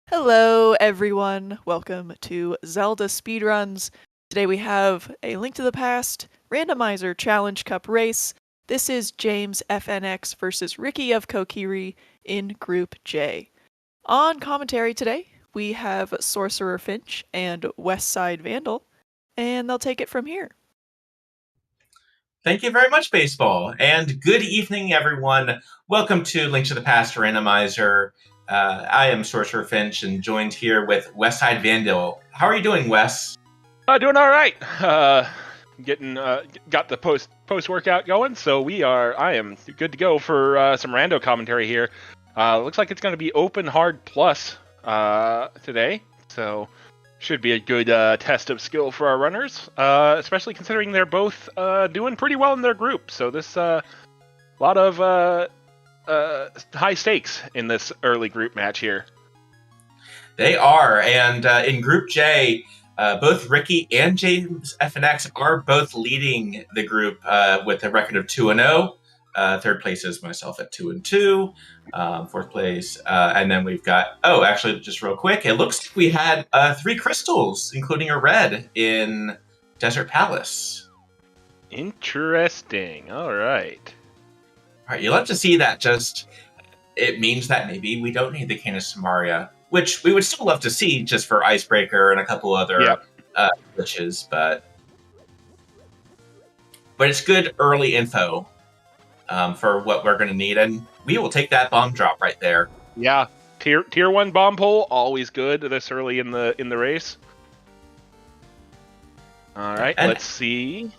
Hello, everyone. Welcome to Zelda Speedruns. Today we have a Link to the Past Randomizer Challenge Cup race. This is JamesFnX versus RickyofKokiri in Group J. On commentary today, we have Sorcerer Finch and Westside Vandal, and they'll take it from here. Thank you very much, Baseball, and good evening, everyone. Welcome to Link to the Past Randomizer. I am Sorcerer Finch and joined here with Westside Vandal. How are you doing, Wes? Doing all right. Got the post workout going, so I am good to go for some rando commentary here. Looks like it's going to be open hard plus today, so should be a good test of skill for our runners, especially considering they're both doing pretty well in their group. So this lot of high stakes in this early group match here. They are, and in Group J, both Ricky and JamesFnX are both leading the group with a record of 2-0. Third place is myself at 2-2. Fourth place, and then we've got. Oh, actually, just real quick, it looks like we had 3 crystals, including a red in Desert Palace. Interesting. All right. All right, you love to see that. It means that maybe we don't need the Canis Samaria, which we would still love to see just for Icebreaker and a couple other glitches, but it's good early info for what we're going to need, and we will take that bomb drop right there. Yeah, tier 1 bomb pull, always good this early in the race. All right, and let's see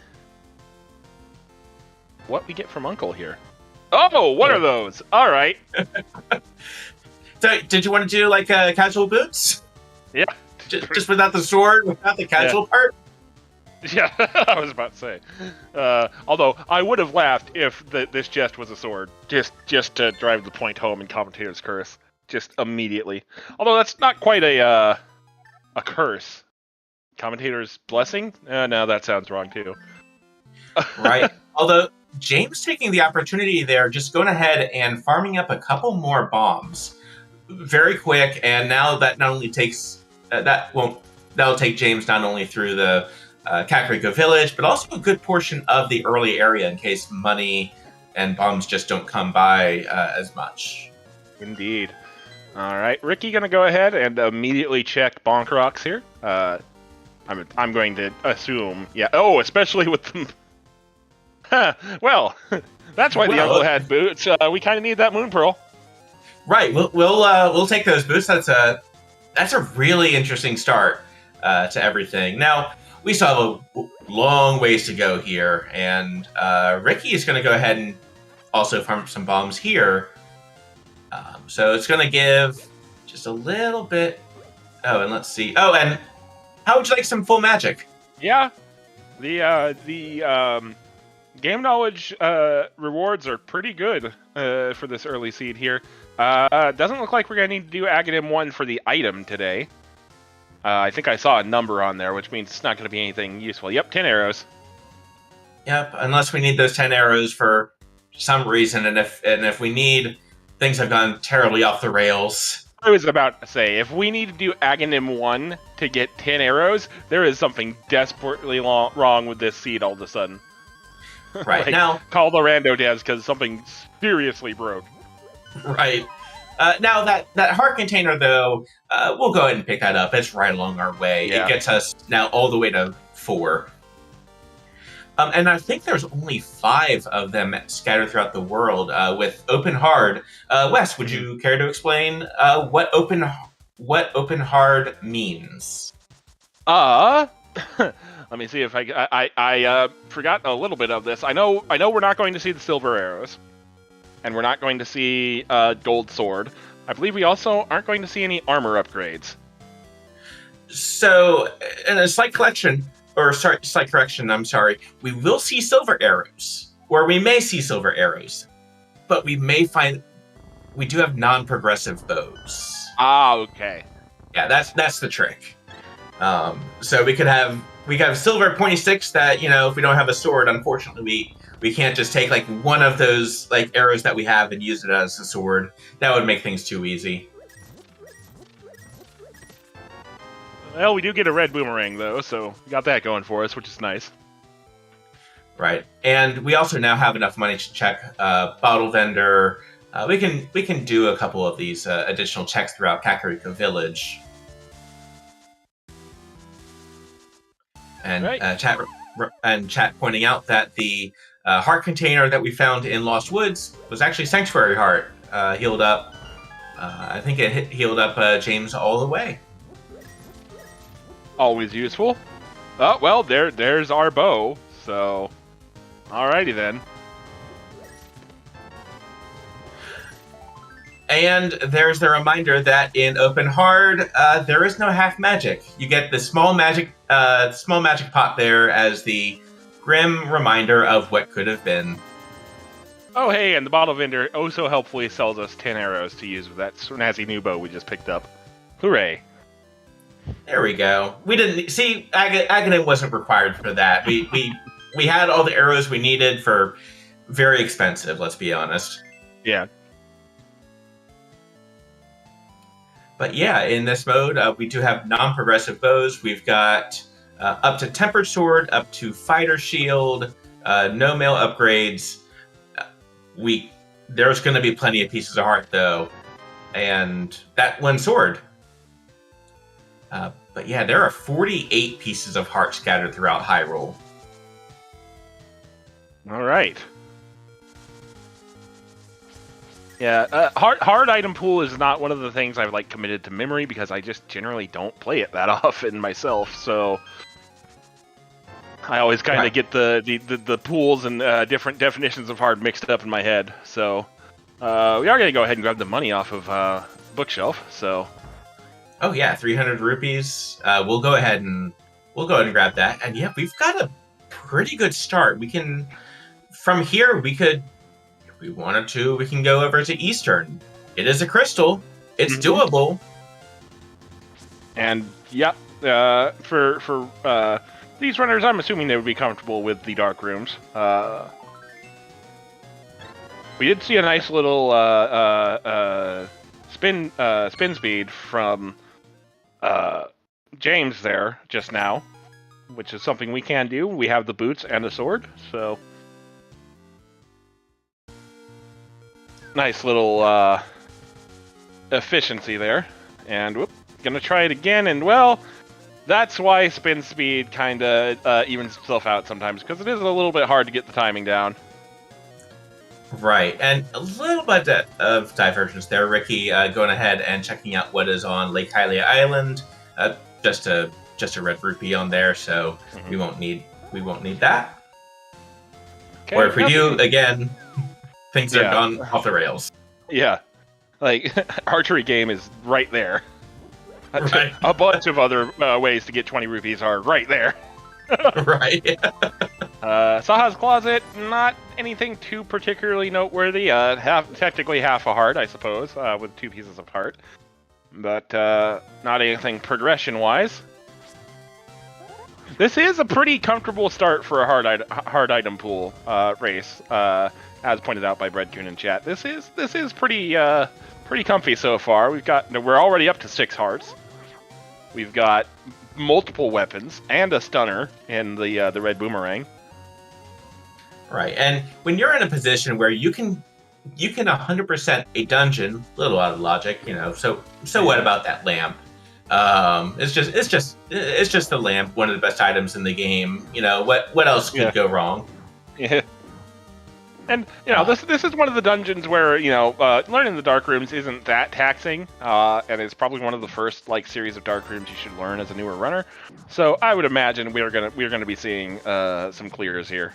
what we get from Uncle here. Oh, what are those? All right. So, did you want to do like casual boots? Yeah. Just without the sword, without the casual part? Yeah, I was about to say. Although, I would have laughed if this just was a sword. Just to drive the point home in Commentator's Curse. Just immediately. Although, that's not quite a curse. Commentator's Blessing? No, that sounds wrong, too. Right. Although, James taking the opportunity there, just going ahead and farming up a couple more bombs. Very quick, and now that not only takes... that'll take James not only through the Kakariko Village, but also a good portion of the early area in case money and bombs just don't come by as much. Indeed. All right, Ricky gonna go ahead and immediately check Bonk Rocks here. I'm going to assume, yeah. Oh, especially with them. Well, that's why the uncle had boots. We kind of need that Moon Pearl. Right. We'll take those boots. That's a really interesting start to everything. Now, we still have a long ways to go here, and Ricky is going to go ahead and also farm some bombs here. So it's going to give just a little bit. Oh, and let's see. Oh, and how would you like some full magic? Yeah, the game knowledge rewards are pretty good for this early seed here. Doesn't look like we're going to need to do Aghanim 1 for the item today. I think I saw a number on there, which means it's not going to be anything useful. Yep, 10 arrows. Yep, unless we need those 10 arrows for some reason, and if we need, things have gone terribly off the rails. I was about to say, if we need to do Aghanim 1 to get 10 arrows, there is something desperately wrong with this seed all of a sudden. Right. Like, now, call the rando devs because something seriously broke. Right. Now, that heart container, though, we'll go ahead and pick that up. It's right along our way. Yeah. It gets us now all the way to 4. And I think there's only 5 of them scattered throughout the world with Open Hard. Wes, would you care to explain what Open Hard means? Let me see if I forgot a little bit of this. I know we're not going to see the silver arrows, and we're not going to see gold sword. I believe we also aren't going to see any armor upgrades. So, in a slight correction, I'm sorry. We will see silver arrows, or we may see silver arrows, but we do have non-progressive bows. Ah, okay. Yeah, that's the trick. So we have silver pointy sticks that, if we don't have a sword, unfortunately we can't just take like one of those like arrows that we have and use it as a sword. That would make things too easy. Well, we do get a red boomerang though, so we got that going for us, which is nice. Right, and we also now have enough money to check bottle vendor. We can do a couple of these additional checks throughout Kakariko Village. And right. chat pointing out that the heart container that we found in Lost Woods was actually Sanctuary Heart, healed up. I think it healed up James all the way. Always useful. Oh well, there's our bow. So, alrighty then. And there's the reminder that in Open Hard, there is no half magic. You get the small magic pot there as the grim reminder of what could have been. Oh hey, and the bottle vendor so helpfully sells us 10 arrows to use with that snazzy new bow we just picked up. Hooray! There we go. We didn't see Aghanim wasn't required for that. We had all the arrows we needed for very expensive. Let's be honest. Yeah. But yeah, in this mode, we do have non-progressive bows. We've got up to Tempered Sword, up to Fighter Shield, no mail upgrades. There's going to be plenty of pieces of heart, though, and that one sword. But yeah, there are 48 pieces of heart scattered throughout Hyrule. All right. Yeah, hard item pool is not one of the things I've like committed to memory because I just generally don't play it that often myself. So I always kind of get the pools and different definitions of hard mixed up in my head. So we are gonna go ahead and grab the money off of bookshelf. So oh yeah, 300 rupees. We'll go ahead and grab that. And yeah, we've got a pretty good start. We can from here we could. If we wanted to, we can go over to Eastern. It is a crystal. It's doable. And yeah, for these runners, I'm assuming they would be comfortable with the dark rooms. We did see a nice little spin speed from James there just now, which is something we can do. We have the boots and the sword, so. Nice little efficiency there. And whoop, gonna try it again, and well, that's why spin speed kind of evens itself out sometimes, because it is a little bit hard to get the timing down. Right, and a little bit of divergence there. Ricky going ahead and checking out what is on Lake Hylia Island. Just a red rupee on there, so we won't need that. Okay, or if we do, again, things are gone off the rails. Yeah, like archery game is right there. Right. A bunch of other ways to get 20 rupees are right there. Right. Saha's Closet, not anything too particularly noteworthy. Technically half a heart, I suppose, with 2 pieces of heart. But not anything progression-wise. This is a pretty comfortable start for a hard item pool race, as pointed out by Breadcoon in chat. This is pretty comfy so far. We're already up to 6 hearts. We've got multiple weapons and a stunner in the red boomerang. Right, and when you're in a position where you can 100% a dungeon, a little out of logic, So what about that lamp? It's just the lamp, one of the best items in the game. What else could go wrong? Yeah. And this is one of the dungeons where learning the dark rooms isn't that taxing, and it's probably one of the first series of dark rooms you should learn as a newer runner. So I would imagine we're gonna be seeing some clears here.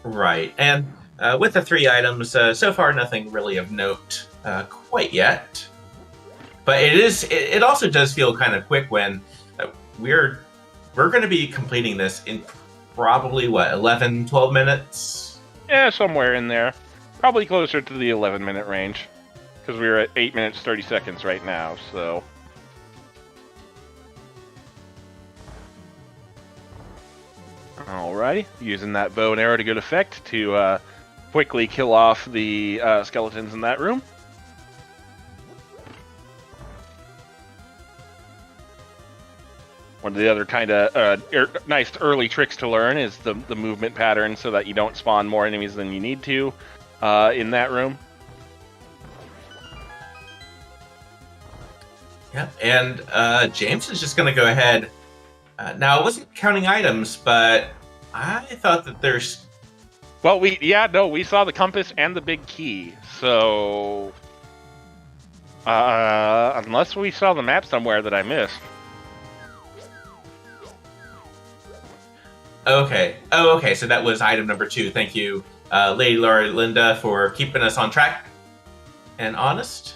Right, and with the 3 items, so far nothing really of note quite yet. But it also does feel kind of quick when we're going to be completing this in probably 11, 12 minutes. Yeah, somewhere in there. Probably closer to the 11-minute range. Because we're at 8 minutes, 30 seconds right now, so... Alrighty, using that bow and arrow to good effect to quickly kill off the skeletons in that room. One of the other kind of nice early tricks to learn is the movement pattern, so that you don't spawn more enemies than you need to in that room. Yeah, and James is just going to go ahead. Now, I wasn't counting items, but I thought that there's... Well, we saw the compass and the big key, so... unless we saw the map somewhere that I missed. Okay. Oh, okay, so that was item number 2. Thank you, Lady Laura Linda, for keeping us on track and honest.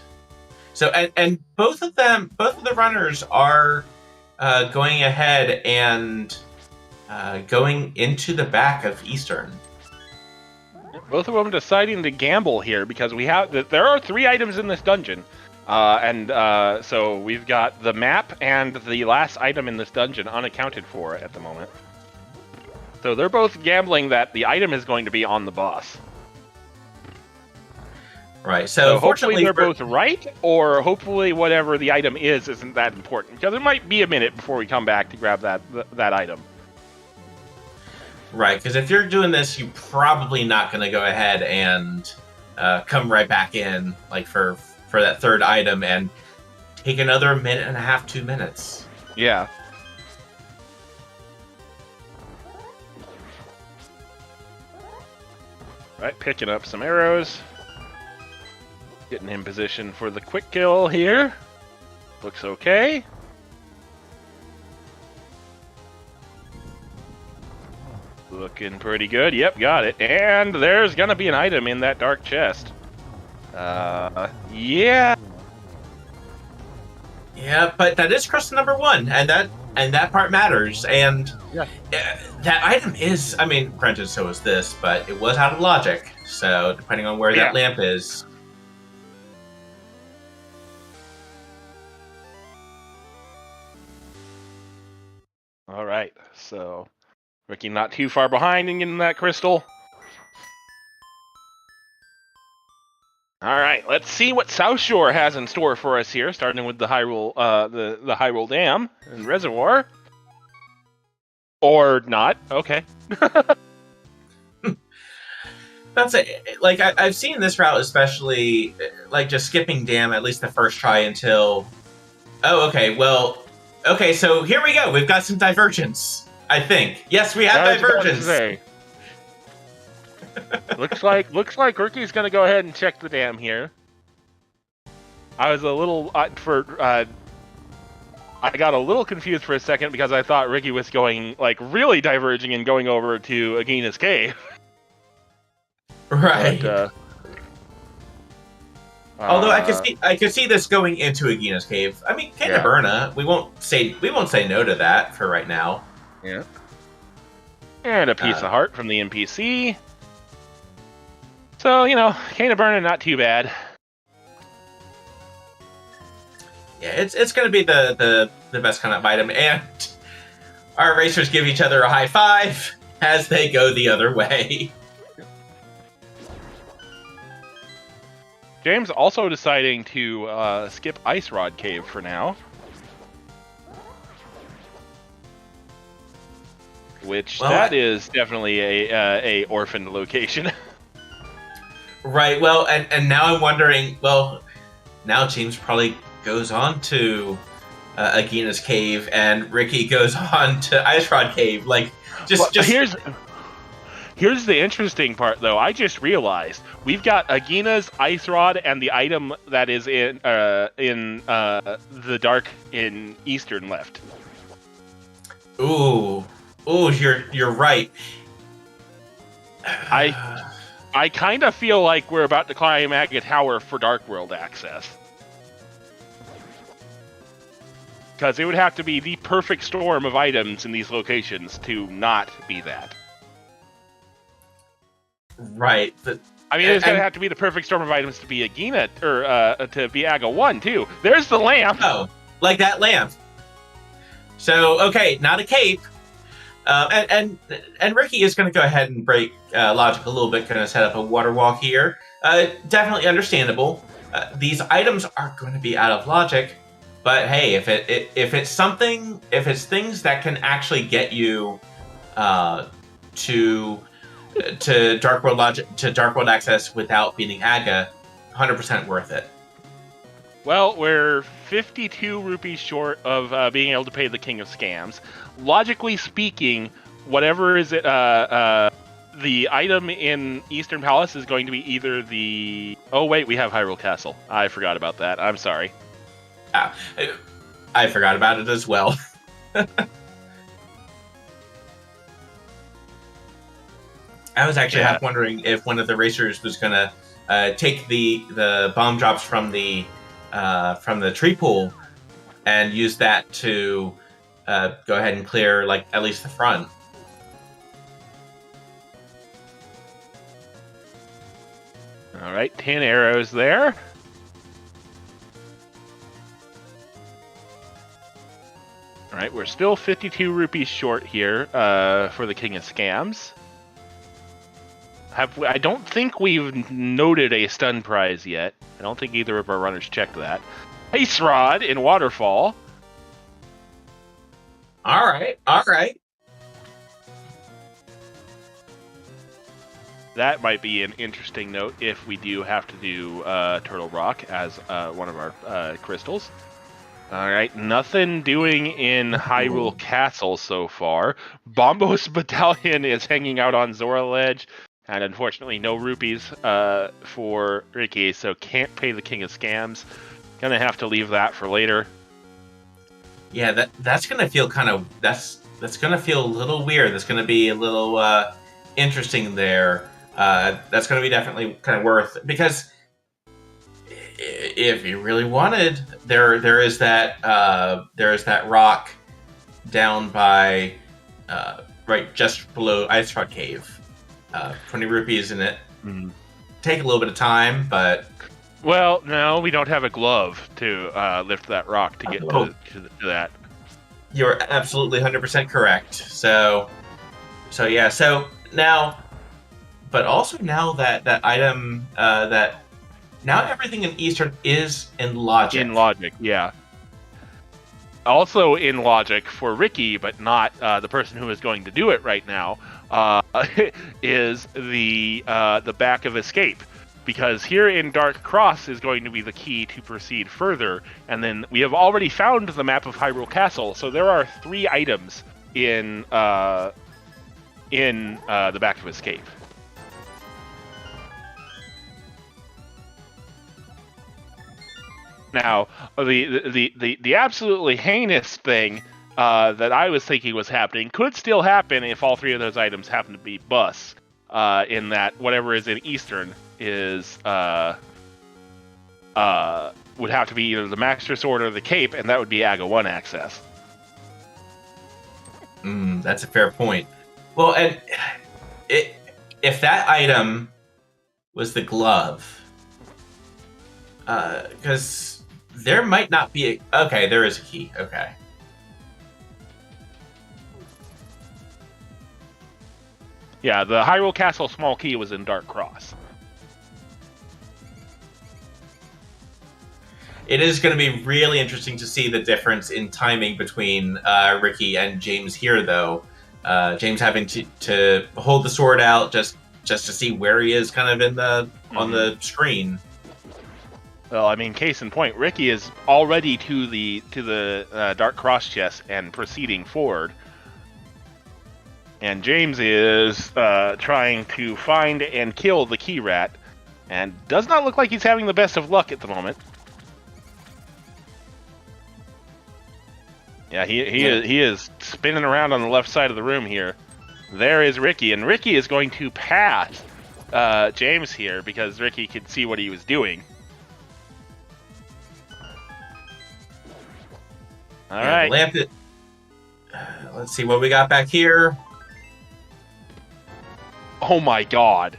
So, and both of the runners are going ahead and going into the back of Eastern. Both of them deciding to gamble here because there are 3 items in this dungeon, so we've got the map and the last item in this dungeon unaccounted for at the moment. So they're both gambling that the item is going to be on the boss. Right. So hopefully they're both right, or hopefully whatever the item is isn't that important, because it might be a minute before we come back to grab that item. Right, because if you're doing this, you're probably not going to go ahead and come right back in, like for that third item, and take another minute and a half, 2 minutes. Yeah. Right, picking up some arrows. Getting in position for the quick kill here. Looks okay. Looking pretty good. Yep, got it. And there's gonna be an item in that dark chest. Yeah. Yeah, but that is crystal number 1, and that part matters. And yeah, that item is, I mean, granted, so is this, but it was out of logic. So depending on where that lamp is. All right, so Ricky not too far behind in getting that crystal. All right, let's see what South Shore has in store for us here, starting with the Hyrule, the Hyrule Dam and Reservoir. Or not. Okay. That's it. Like, I've seen this route, especially, like, just skipping Dam at least the first try until... Oh, okay, well... Okay, so here we go. We've got some divergence, I think. Yes, we have divergence. looks like Ricky's gonna go ahead and check the dam here. I was a little I got a little confused for a second because I thought Ricky was going, like, really diverging and going over to Agina's cave. Right. But, although I could see this going into Agina's cave. I mean, Caterburna, we won't say no to that for right now. Yeah. And a piece of heart from the NPC. So, Caterburna, not too bad. Yeah, it's going to be the best kind of item, and our racers give each other a high five as they go the other way. James also deciding to skip Ice Rod Cave for now. Which, that is definitely a orphaned location. Right, well, and now I'm wondering, well, now James probably goes on to Agina's cave, and Ricky goes on to Ice Rod Cave. Like, just Here's the interesting part, though. I just realized we've got Agina's Ice Rod and the item that is in the dark in Eastern left. Ooh, you're right. I kind of feel like we're about to climb Agate Tower for Dark World access. Because it would have to be the perfect storm of items in these locations to not be that. Right. But, I mean, it's going to have to be the perfect storm of items to be Agina, or to be Aga 1, too. There's the lamp! Oh, like that lamp. So, okay, not a cape. And Ricky is going to go ahead and break logic a little bit, going to set up a water walk here. Definitely understandable. These items are going to be out of logic. But hey, if it's things that can actually get you to Dark World access without beating Aga, 100% worth it. Well, we're 52 rupees short of being able to pay the King of Scams. Logically speaking, whatever is the item in Eastern Palace is going to be either the... Oh, wait, we have Hyrule Castle. I forgot about that. I'm sorry. I forgot about it as well. I was actually half wondering if one of the racers was going to take the bomb drops from the tree pool and use that to go ahead and clear, like, at least the front. All right, 10 arrows there. All right, we're still 52 rupees short here for the King of Scams. I don't think we've noted a stun prize yet. I don't think either of our runners checked that. Ice Rod in Waterfall. All right. That might be an interesting note if we do have to do Turtle Rock as one of our crystals. All right, nothing doing in Hyrule Castle so far. Bombo's Battalion is hanging out on Zora Ledge, and unfortunately no rupees for Ricky, so can't pay the King of Scams. Gonna have to leave that for later. Yeah, that's gonna feel kind of that's gonna feel a little weird. That's gonna be a little interesting there. That's gonna be definitely kind of worth, because if you really wanted, there is that rock down by right just below Ice Rod Cave. 20 rupees in it. Mm-hmm. Take a little bit of time, but... Well, no, we don't have a glove to lift that rock to get to that. You're absolutely 100% correct. So yeah, so now... But also now that item, now everything in Eastern is in logic. In logic, yeah. Also in logic for Ricky, but not the person who is going to do it right now, is the back of escape. Because here in Dark Cross is going to be the key to proceed further, and then we have already found the map of Hyrule Castle, so there are 3 items in the back of escape. Now, the absolutely heinous thing that I was thinking was happening could still happen if all 3 of those items happen to be bus. In that whatever is in Eastern is would have to be either the Master Sword or the Cape, and that would be Aga 1 access. That's a fair point. Well, and if that item was the glove, because there might not be okay, there is a key. Okay. Yeah, the Hyrule Castle small key was in Dark Cross. It is going to be really interesting to see the difference in timing between Ricky and James here, though. James having to hold the sword out just to see where he is, kind of in the on the screen. Well, I mean, case in point, Ricky is already to the Dark Cross chest and proceeding forward. And James is trying to find and kill the key rat, and does not look like he's having the best of luck at the moment. Yeah, he is spinning around on the left side of the room here. There is Ricky, and Ricky is going to pass James here because Ricky could see what he was doing. All right. Let's see what we got back here. Oh my god.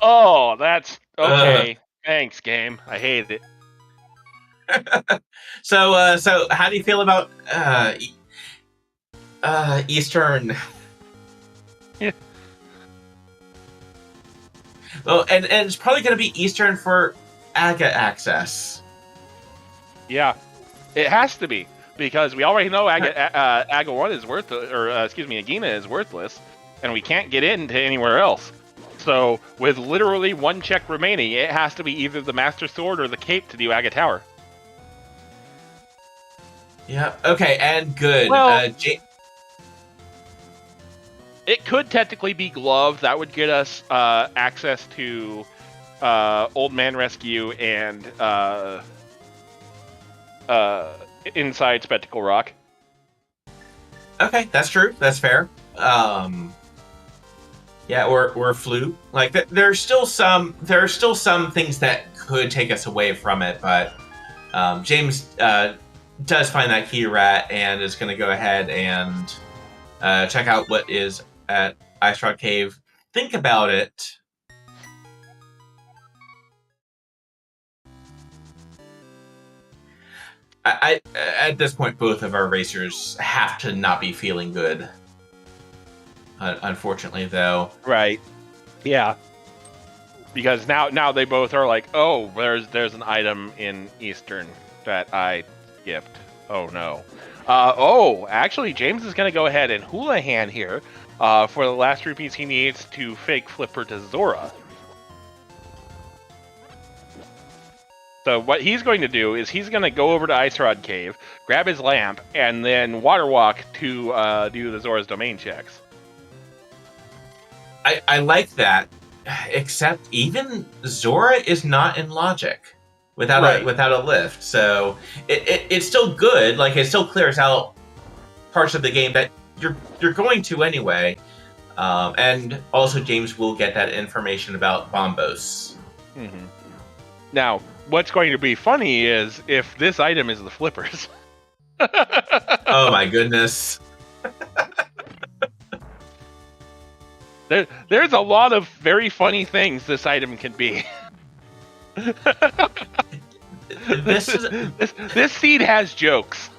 Oh, that's okay. Thanks, game. I hate it. So how do you feel about Eastern? Yeah. Well, and it's probably going to be Eastern for Aga access. Yeah, it has to be, because we already know Aga 1 is worthless, or Agina is worthless, and we can't get into anywhere else. So, with literally 1 check remaining, it has to be either the Master Sword or the Cape to do Aga Tower. Yeah. Okay. And good. Well, it could technically be Glove. That would get us access to Old Man Rescue and inside Spectacle Rock. Okay, that's true. That's fair. Yeah, or Flu. Like there are still some things that could take us away from it, but James does find that key rat and is going to go ahead and check out what is at Ice Rock Cave. Think about it. I at this point, both of our racers have to not be feeling good. Unfortunately, though. Right. Yeah. Because now they both are like, oh, there's an item in Eastern that I skipped. Oh no. Actually, James is gonna go ahead and Houlihan here for the last rupees he needs to fake Flipper to Zora. So what he's going to do is he's going to go over to Ice Rod Cave, grab his lamp, and then water walk to do the Zora's Domain checks. I like that, except even Zora is not in logic without a lift, so it's still good. Like it still clears out parts of the game that you're going to anyway, and also James will get that information about Bombos. Mm-hmm. Now, what's going to be funny is if this item is the flippers. Oh my goodness. There's a lot of very funny things this item can be. This seed has jokes.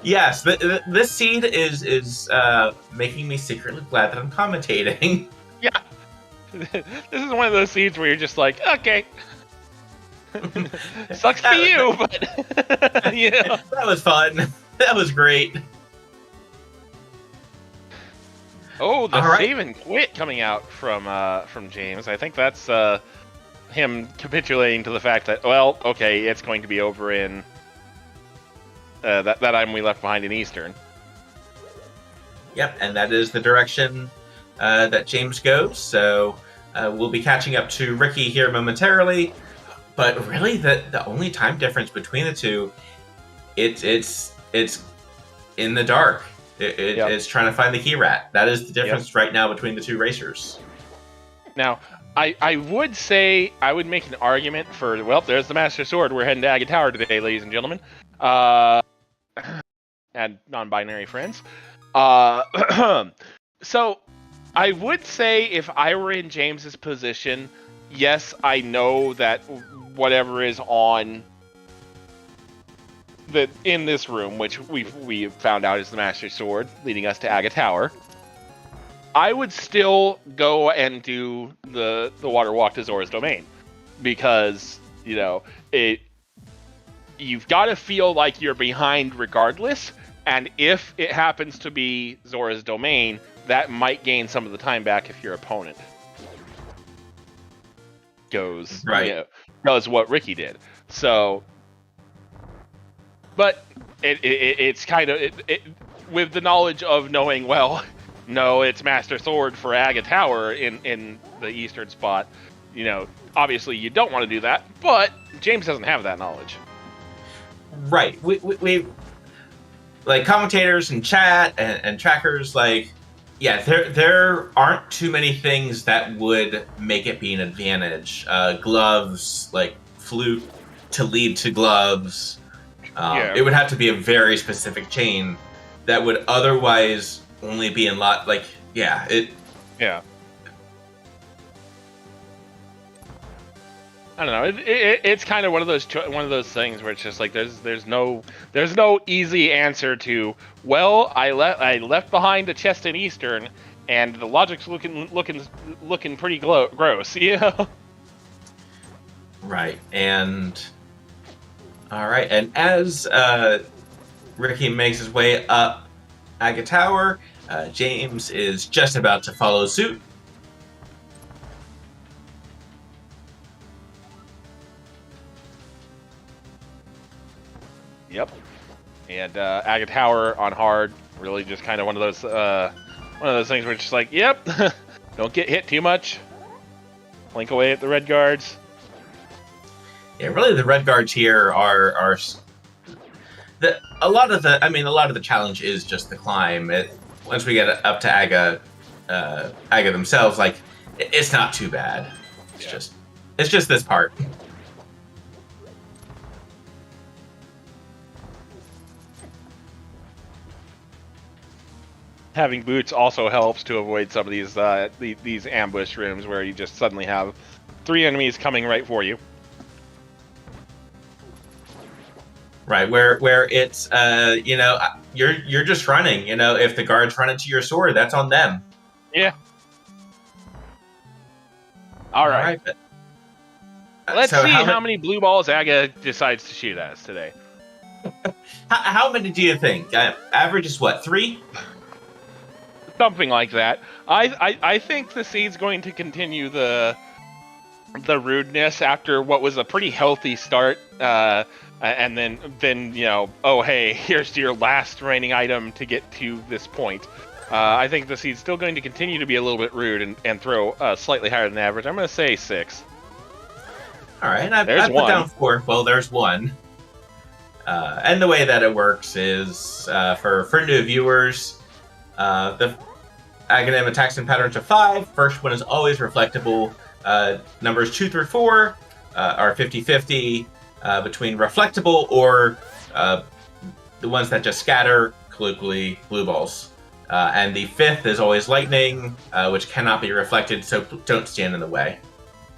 Yes, this seed is making me secretly glad that I'm commentating. Yeah. This is one of those seeds where you're just like, okay. Sucks for you, but you know. That was fun. That was great. Oh, the save and quit coming out from James. I think that's him capitulating to the fact that, well, okay, it's going to be over in that item we left behind in Eastern. Yep, and that is the direction that James goes. So we'll be catching up to Ricky here momentarily. But really, the only time difference between the two, it's in the dark. It's trying to find the key rat. That is the difference right now between the two racers. Now, I would say, I would make an argument for, well, there's the Master Sword. We're heading to Aga Tower today, ladies and gentlemen. And non-binary friends. So, I would say if I were in James's position, yes, I know that whatever is on in this room, which we found out is the Master Sword, leading us to Aga Tower, I would still go and do the water walk to Zora's Domain, because you've got to feel like you're behind regardless, and if it happens to be Zora's Domain, that might gain some of the time back if your opponent goes does what Ricky did. So. But it's kind of with the knowledge of knowing, well, no, it's Master Sword for Aga Tower in the Eastern spot. Obviously you don't want to do that, but James doesn't have that knowledge. Right. We like commentators and chat and trackers, like, yeah, there aren't too many things that would make it be an advantage. Gloves, like flute to lead to gloves. It would have to be a very specific chain that would otherwise only be in lot. Like, yeah. I don't know. It's kind of one of those things where it's just like there's no easy answer to. Well, I left behind a chest in Eastern, and the logic's looking pretty gross, Right, and All right, and as Ricky makes his way up Aga Tower, James is just about to follow suit. Yep. And Aga Tower on hard, really just kind of one of those things where it's just like, yep, don't get hit too much. Blink away at the red guards. Yeah, really, the red guards here are a lot of the challenge is just the climb. Once we get up to Aga themselves, like it's not too bad. It's just this part. Having boots also helps to avoid some of these ambush rooms where you just suddenly have 3 enemies coming right for you. Right, where it's you're just running. If the guards run into your sword, that's on them. Yeah. All right. But, let's see how many blue balls Aga decides to shoot at us today. How many do you think? Average is what, 3? Something like that. I think the seed's going to continue the rudeness after what was a pretty healthy start. And then oh hey, here's your last remaining item to get to this point. I think the seed's still going to continue to be a little bit rude and throw slightly higher than average. I'm going to say 6. All right, I put down 4. Well, there's 1. And the way that it works is for new viewers, the Aghanim attacks and patterns of 5. First one is always reflectable. Numbers 2 through 4 are 50-50. Between reflectable or the ones that just scatter, colloquially blue balls. And the 5th is always lightning, which cannot be reflected, so don't stand in the way.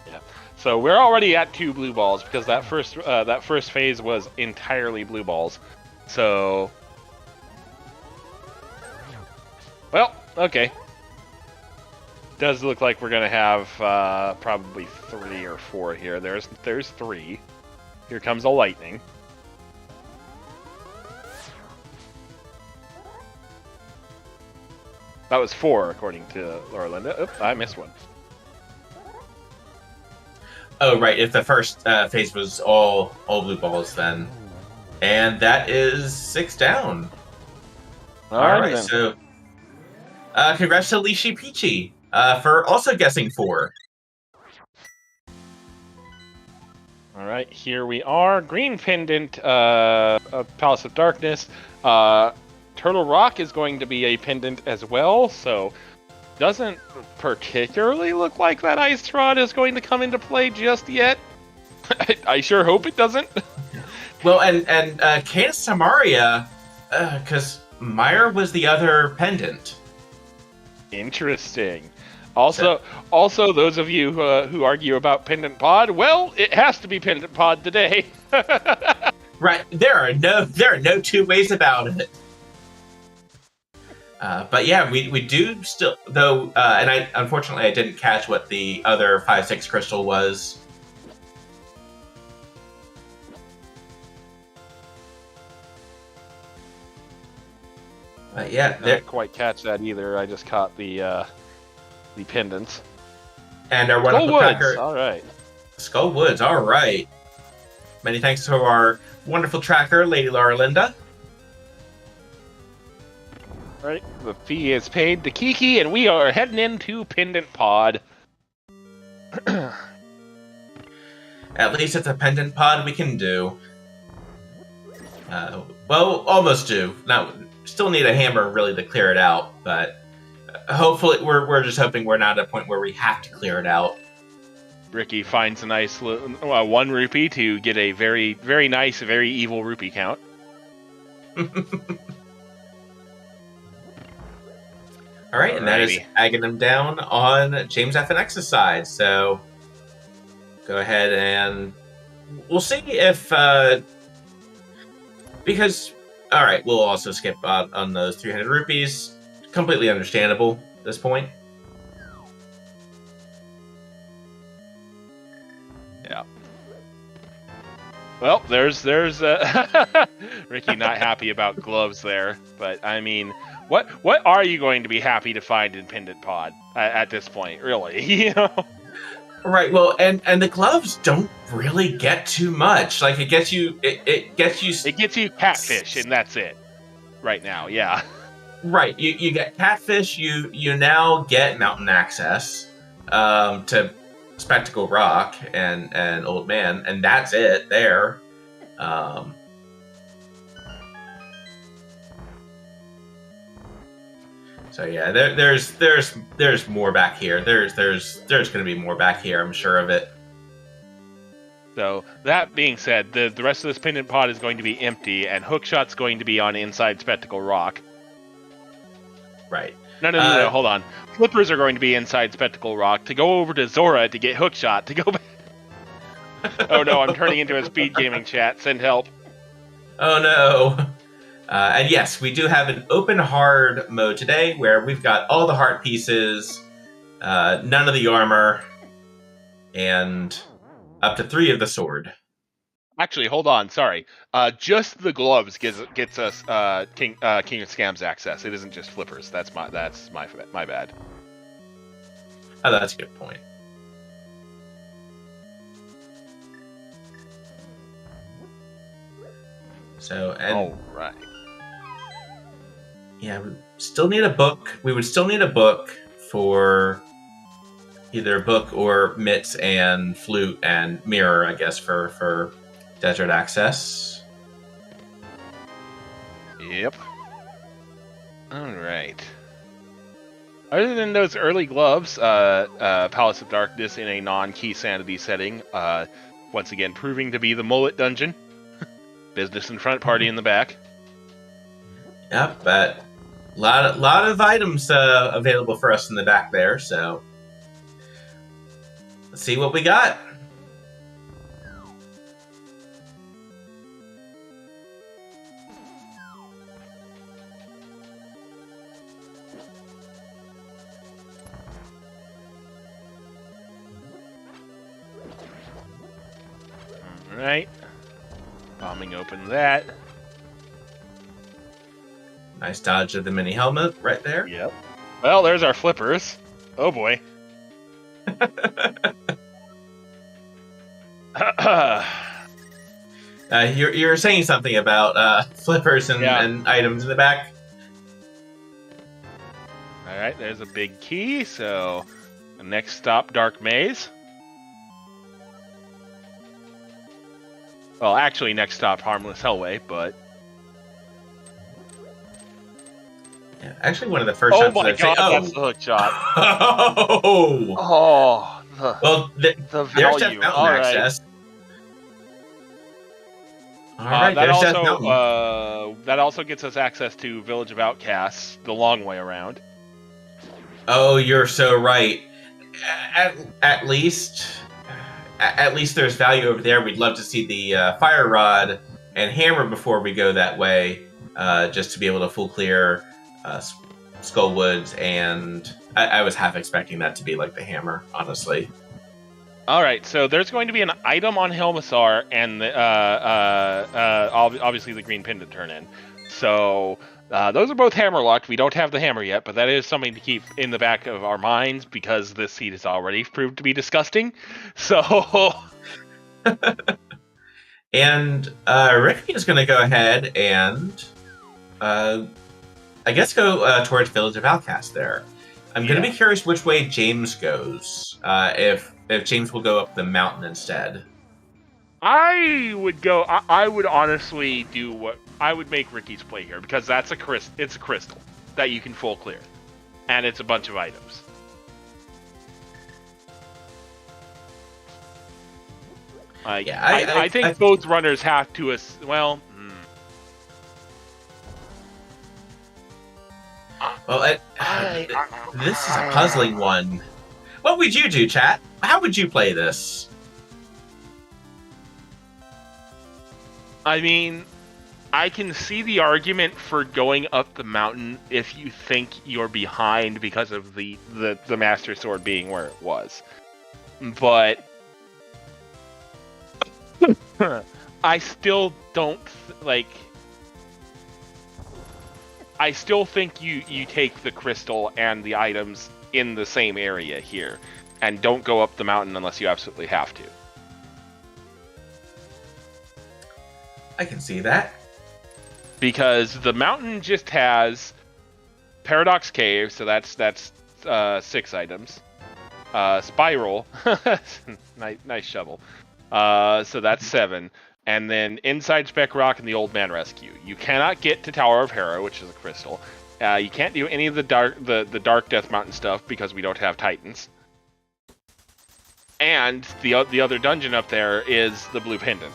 Yeah. So we're already at 2 blue balls because that first phase was entirely blue balls. So, well, okay. Does look like we're gonna have probably 3 or 4 here. There's 3. Here comes a lightning. That was 4, according to Laura Linda. Oop, I missed one. Oh, right. If the first phase was all blue balls, then. And that is 6 down. All right, then. So congrats to Lishi Peachy for also guessing 4. All right, here we are. Green Pendant, Palace of Darkness. Turtle Rock is going to be a pendant as well, so doesn't particularly look like that Ice Rod is going to come into play just yet. I sure hope it doesn't. Well, and Canis Samaria, because Meyer was the other pendant. Interesting. Also, those of you who argue about Pendant Pod, well, it has to be Pendant Pod today. Right, there are no 2 ways about it. But yeah, we do still though, and unfortunately I didn't catch what the other 5/6 crystal was. But yeah, I didn't quite catch that either. I just caught the pendants. And our wonderful tracker. All right. Skull Woods. All right. Many thanks to our wonderful tracker, Lady Laura Linda. All right. The fee is paid to Kiki, and we are heading into Pendant Pod. At least it's a pendant pod we can do. Well, almost do. Now, still need a hammer really to clear it out, but hopefully we're just hoping we're not at a point where we have to clear it out. Ricky finds a nice 1 rupee to get a very, very nice, very evil rupee count. All right, and that is egging them down on JamesFnX's side. So go ahead and we'll see if because all right, we'll also skip on those 300 rupees. Completely understandable at this point. Yeah. Well, there's Ricky not happy about gloves there, but I mean, what are you going to be happy to find in Pendant Pod at this point, really? You know? Right. Well, and the gloves don't really get too much. Like it gets you. It gets you. It gets you catfish, and that's it. Right now, yeah. Right. You get catfish. You now get mountain access to Spectacle Rock and Old Man, and that's it there. So yeah, there's more back here. There's going to be more back here. I'm sure of it. So that being said, the rest of this Pendant Pod is going to be empty, and Hookshot's going to be on inside Spectacle Rock. Right. No, hold on. Flippers are going to be inside Spectacle Rock to go over to Zora to get Hookshot to go back. Oh no, I'm turning into a speed gaming chat. Send help. Oh no. And yes, we do have an open hard mode today where we've got all the heart pieces, none of the armor, and up to 3 of the sword. Actually, hold on. Sorry. Just the gloves gets us King of Scams access. It isn't just flippers. That's my bad. Oh, that's a good point. So, and all right. Yeah, we still need a book. We would still need a book for either a book or mitts and flute and mirror, I guess, for desert access. Yep. All right. Other than those early gloves, Palace of Darkness in a non-key sanity setting, once again proving to be the mullet dungeon. Business in front, party in the back. Yep, but lot of items available for us in the back there, so let's see what we got. Alright. Bombing open that. Nice dodge of the mini helmet right there. Yep. Well, there's our flippers. Oh boy. You're saying something about flippers and items in the back. Alright, there's a big key, so next stop, Dark Maze. Well, actually, next stop, Harmless Hellway, but... Yeah, actually, one of the first Oh times my god, that's the hook shot. Oh! Oh, Well, the there's value. that mountain All right. access. All right, that there's that also mountain. that also gets us access to Village of Outcasts, the long way around. Oh, you're so right. At least there's value over there. We'd love to see the fire rod and hammer before we go that way, just to be able to full clear Skullwoods, and I was half expecting that to be like the hammer, honestly. All right, so there's going to be an item on Helmassar and obviously the green pin to turn in. So those are both hammer locked. We don't have the hammer yet, but that is something to keep in the back of our minds because this seat has already proved to be disgusting. So, and Ricky is going to go ahead and I guess go towards Village of Outcast there. I'm going to be curious which way James goes. If James will go up the mountain instead. I would honestly do what I would make Ricky's play here because it's a crystal that you can full clear, and it's a bunch of items. I think both runners have to this is a puzzling one. What would you do, chat? How would you play this? I mean, I can see the argument for going up the mountain if you think you're behind because of the Master Sword being where it was. But I still don't I still think you take the crystal and the items in the same area here, and don't go up the mountain unless you absolutely have to. I can see that. Because the mountain just has Paradox Cave, so that's 6 items. Spiral, nice shovel. So that's 7. And then Inside Spec Rock and the Old Man Rescue. You cannot get to Tower of Hera, which is a crystal. You can't do any of the Dark Death Mountain stuff because we don't have Titans. And the other dungeon up there is the Blue Pendant.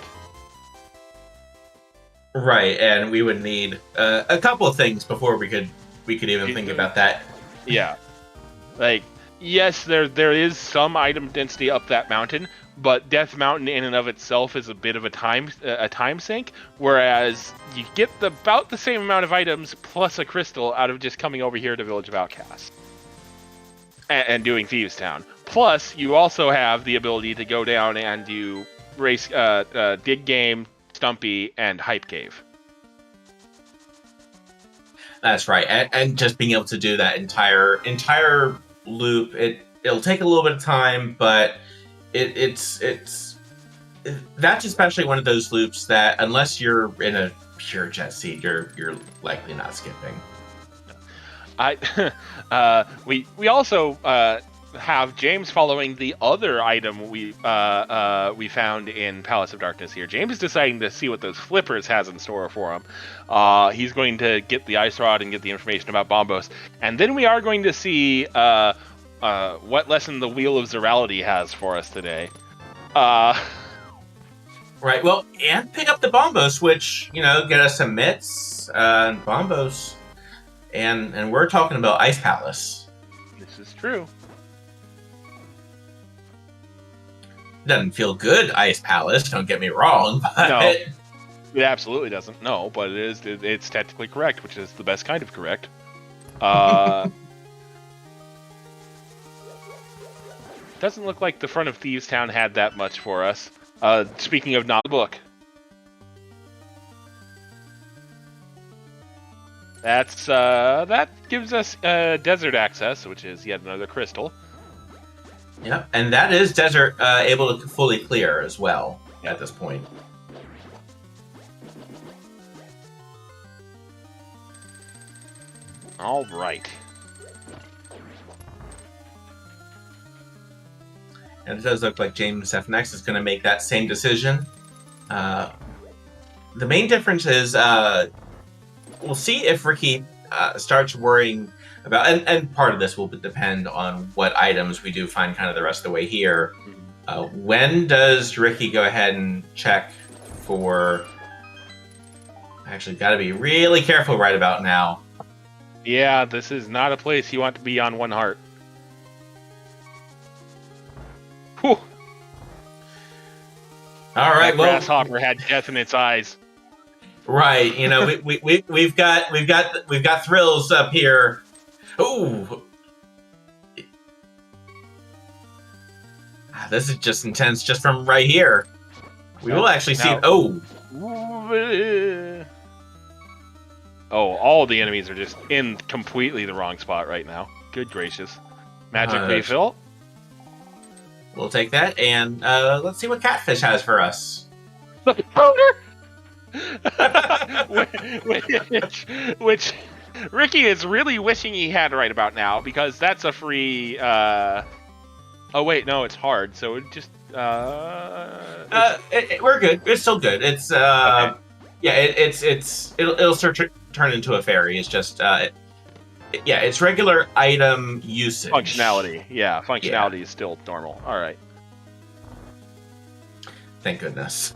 Right, and we would need a couple of things before we could even think about that. Yeah, like yes, there is some item density up that mountain, but Death Mountain in and of itself is a bit of a time sink. Whereas you get about the same amount of items plus a crystal out of just coming over here to Village of Outcasts and doing Thieves Town. Plus, you also have the ability to go down and do race, dig game, Stumpy, and Hype Cave. That's right, and just being able to do that entire loop, it'll take a little bit of time, but it's that's especially one of those loops that unless you're in a pure jet seat, you're likely not skipping. We also have James following the other item we found in Palace of Darkness here. James is deciding to see what those flippers has in store for him. He's going to get the ice rod and get the information about Bombos, and then we are going to see what lesson the Wheel of Zerality has for us today. Right. Well, and pick up the Bombos, which get us some mitts and Bombos, and we're talking about Ice Palace. This is true. Doesn't feel good, Ice Palace. Don't get me wrong. But... No, it absolutely doesn't. No, but it's technically correct, which is the best kind of correct. Doesn't look like the front of Thieves Town had that much for us. Speaking of not the book, that gives us desert access, which is yet another crystal. Yep, and that is desert able to fully clear as well at this point. All right. And it does look like JamesFnX is going to make that same decision. The main difference is we'll see if Ricky starts worrying about, and part of this will depend on what items we do find kind of the rest of the way here. When does Ricky go ahead and check for... Actually, got to be really careful right about now. Yeah, this is not a place you want to be on one heart. Whew. All right, that grasshopper had death in its eyes. Right, we've got thrills up here. Ooh, this is just intense just from right here. We will actually see. Oh, all the enemies are just in completely the wrong spot right now. Good gracious, magic refill. We'll take that, and let's see what Catfish has for us. The powder! which Ricky is really wishing he had right about now, because that's a free... Oh, wait, no, it's hard, so it just... we're good. It's still good. It's, okay. Yeah, it'll start to turn into a fairy. It's just, yeah, it's regular item usage. Functionality. Yeah, functionality is still normal. All right. Thank goodness.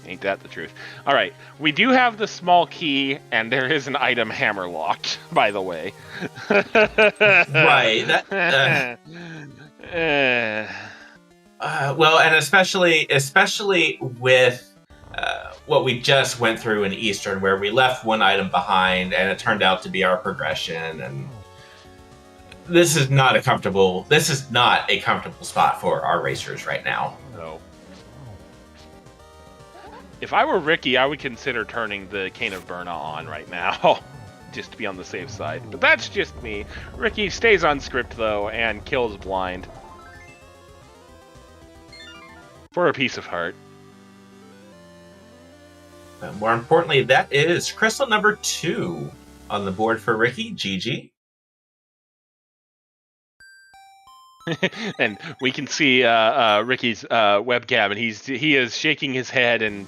Ain't that the truth? All right. We do have the small key, and there is an item hammer locked, by the way. Right. Well, and especially with what we just went through in Eastern, where we left one item behind, and it turned out to be our progression, and this is not a comfortable spot for our racers right now. No. If I were Ricky, I would consider turning the Cane of Burna on right now, just to be on the safe side. But that's just me. Ricky stays on script, though, and kills blind. For a piece of heart. More importantly, that is crystal number 2 on the board for Ricky. GG. And we can see Ricky's webcam, and he is shaking his head, and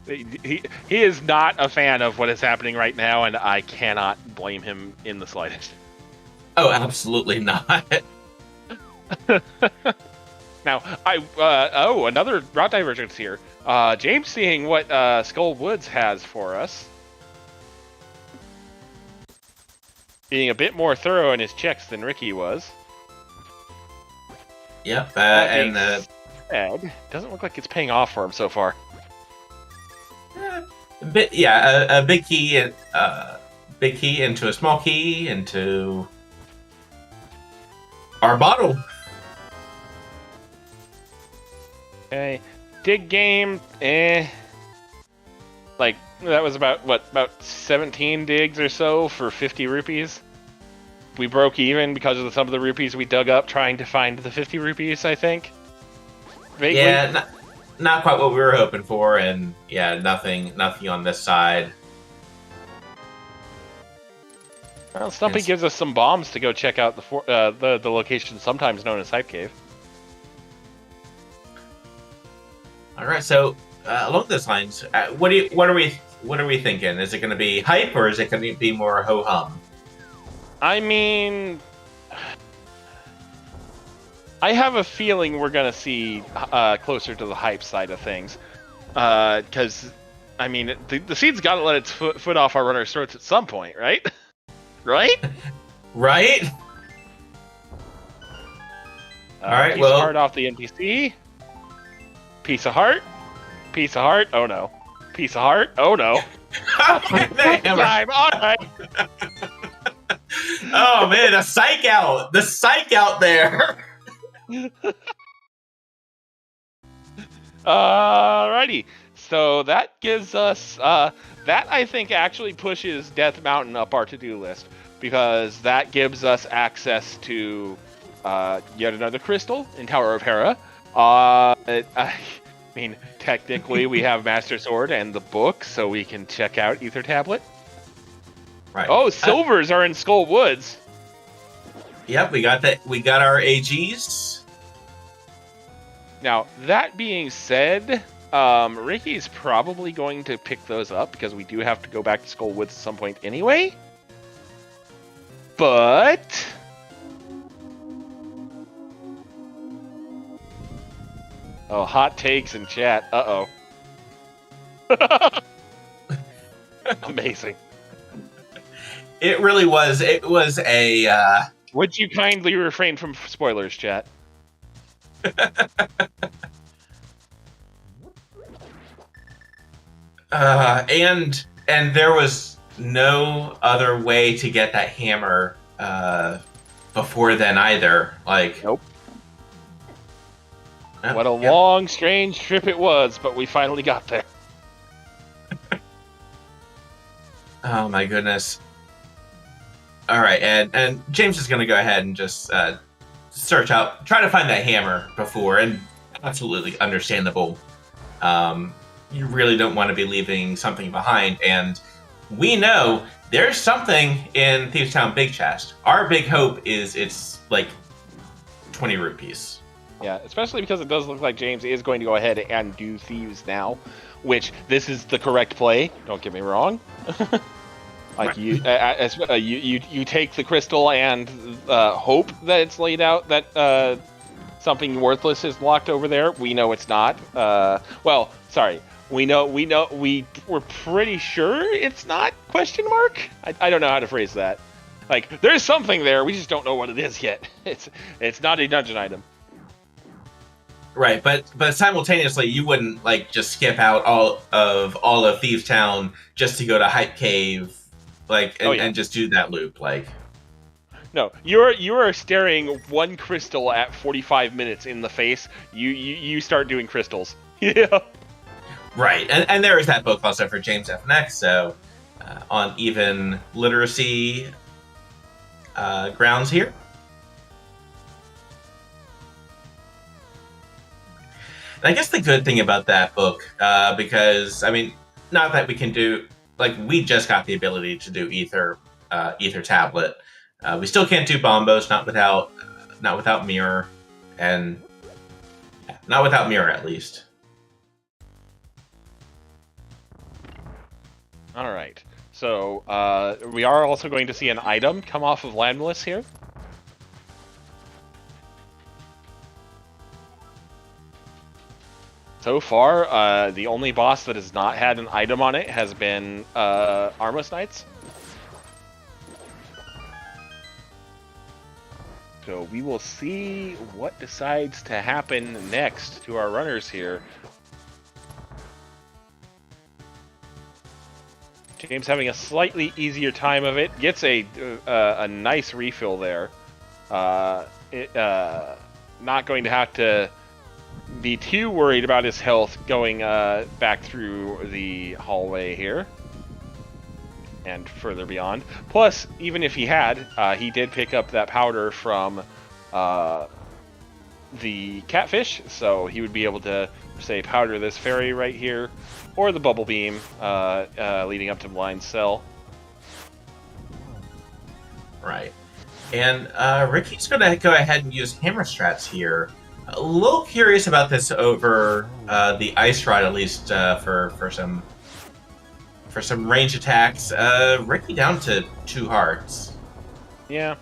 he is not a fan of what is happening right now, and I cannot blame him in the slightest. Oh, absolutely not. Now, another route divergence here. James seeing what Skull Woods has for us. Being a bit more thorough in his checks than Ricky was. Yep, Said, doesn't look like it's paying off for him so far. a big key into a small key into our bottle. Okay, dig game, like that was about 17 digs or so for 50 rupees. We broke even because of some of the rupees we dug up trying to find the 50 rupees, I think. Vaguely. Yeah, not quite what we were hoping for, and yeah, nothing on this side. Well, Stumpy gives us some bombs to go check out the location sometimes known as Hype Cave. All right, so along those lines, what are we thinking? Is it going to be hype, or is it going to be more ho hum? I mean, I have a feeling we're gonna see closer to the hype side of things, because I mean the seed's got to let its foot off our runner's throats at some point, right? Right? Right. All right. Piece of heart off the NPC. Piece of heart. Piece of heart. Oh no. Piece of heart. Oh no. Time. All right. Oh man, the psych out there. Alrighty, so that gives us that I think actually pushes Death Mountain up our to-do list, because that gives us access to yet another crystal in Tower of Hera. I mean, technically we have Master Sword and the book, so we can check out Ether Tablet. Right. Oh, silvers are in Skull Woods. Yep, we got that. We got our AGs. Now, that being said, Ricky's probably going to pick those up because we do have to go back to Skull Woods at some point anyway. But oh, hot takes in chat. Uh-oh. Amazing. It really was. It was a. Would you kindly refrain from spoilers, chat? And there was no other way to get that hammer before then either. Like, nope. What a long, strange trip it was, but we finally got there. Oh my goodness. All right, and James is going to go ahead and just try to find that hammer before, and absolutely understandable. You really don't want to be leaving something behind, and we know there's something in Thieves Town Big Chest. Our big hope is it's like 20 rupees. Yeah, especially because it does look like James is going to go ahead and do Thieves now, which this is the correct play. Don't get me wrong. Like right. you take the crystal and hope that it's laid out that something worthless is locked over there. We know it's not. Well, sorry. We're pretty sure it's not, question mark? I don't know how to phrase that. Like, there's something there, we just don't know what it is yet. It's not a dungeon item. Right, but simultaneously you wouldn't like just skip out all of Thieves Town just to go to Hype Cave, like and just do that loop, like. No, you are staring one crystal at 45 minutes in the face. You start doing crystals. Yeah. Right, and there is that book also for JamesFnX, so on even literacy grounds here. And I guess the good thing about that book, because, I mean, not that we can do, like, we just got the ability to do Ether Tablet. We still can't do Bombos, not without Mirror, and not without Mirror, at least. All right. So we are also going to see an item come off of Landless here. So far, the only boss that has not had an item on it has been Armless Knights. So we will see what decides to happen next to our runners here. James having a slightly easier time of it. Gets a nice refill there. Not going to have to be too worried about his health going back through the hallway here. And further beyond. Plus, even if he had, he did pick up that powder from the catfish, so he would be able to, say, powder this fairy right here, or the bubble beam leading up to Blind Cell. Right. And Ricky's going to go ahead and use Hammer Strats here. A little curious about this over the Ice Rod, at least for some range attacks. Ricky down to 2 hearts. Yeah.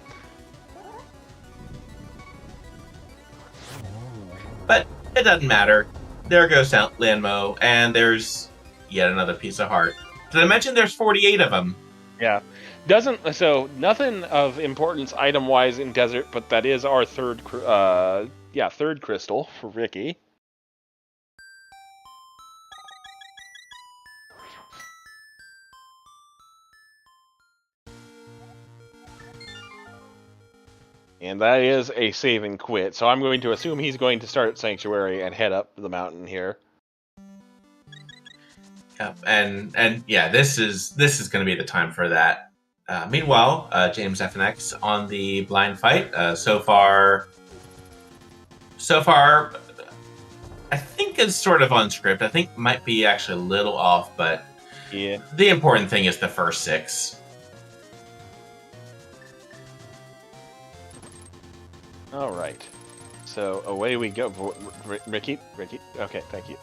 But it doesn't matter. There goes Landmo, and there's yet another piece of heart. Did I mention there's 48 of them? Yeah. So nothing of importance item-wise in Desert, but that is our third crystal for Ricky. And that is a save and quit. So I'm going to assume he's going to start Sanctuary and head up the mountain here. Yep, and yeah, this is going to be the time for that. Meanwhile, JamesFnX on the blind fight. So far, I think it's sort of on script. I think might be actually a little off, but yeah. The important thing is the first 6. All right. So away we go. Ricky. Okay, thank you.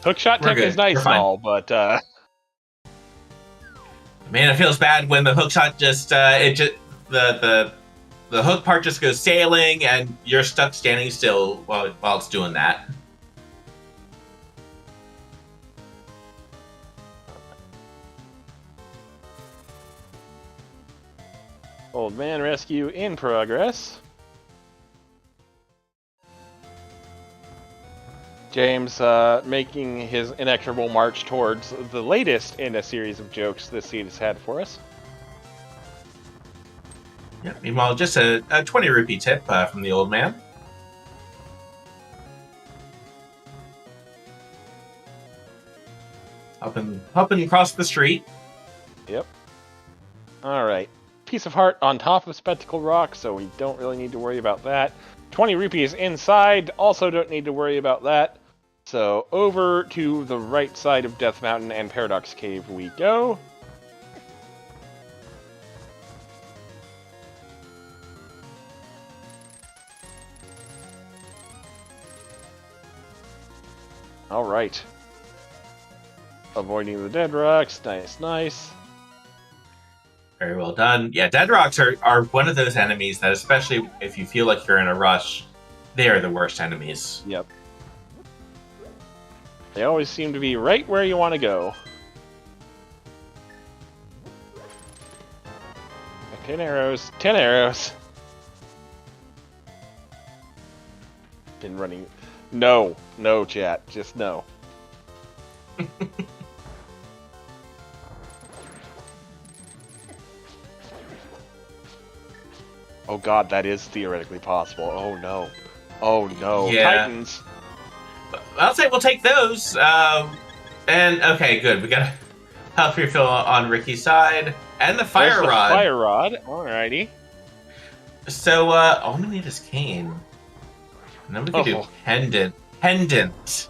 Hookshot tech is nice and all, but man, it feels bad when the hookshot the hook part just goes sailing and you're stuck standing still while it's doing that. Old man rescue in progress. James making his inexorable march towards the latest in a series of jokes this seed has had for us. Yeah. Meanwhile, just a 20 rupee tip from the old man. Hopping across the street. Yep. All right. Piece of heart on top of Spectacle Rock, so we don't really need to worry about that. 20 rupees inside, also don't need to worry about that. So over to the right side of Death Mountain and Paradox Cave we go. All right. Avoiding the dead rocks, nice. Very well done. Yeah, dead rocks are one of those enemies that, especially if you feel like you're in a rush, they are the worst enemies. Yep. They always seem to be right where you want to go. 10 arrows. 10 arrows. Been running. No, chat. Just no. Oh god, that is theoretically possible. Oh no. Oh no. Yeah. Titans. I'll say we'll take those. And okay, good. We got a health refill on Ricky's side, and the fire There's the rod. Fire rod. Alrighty. So all we need is cane. And then we can do pendant.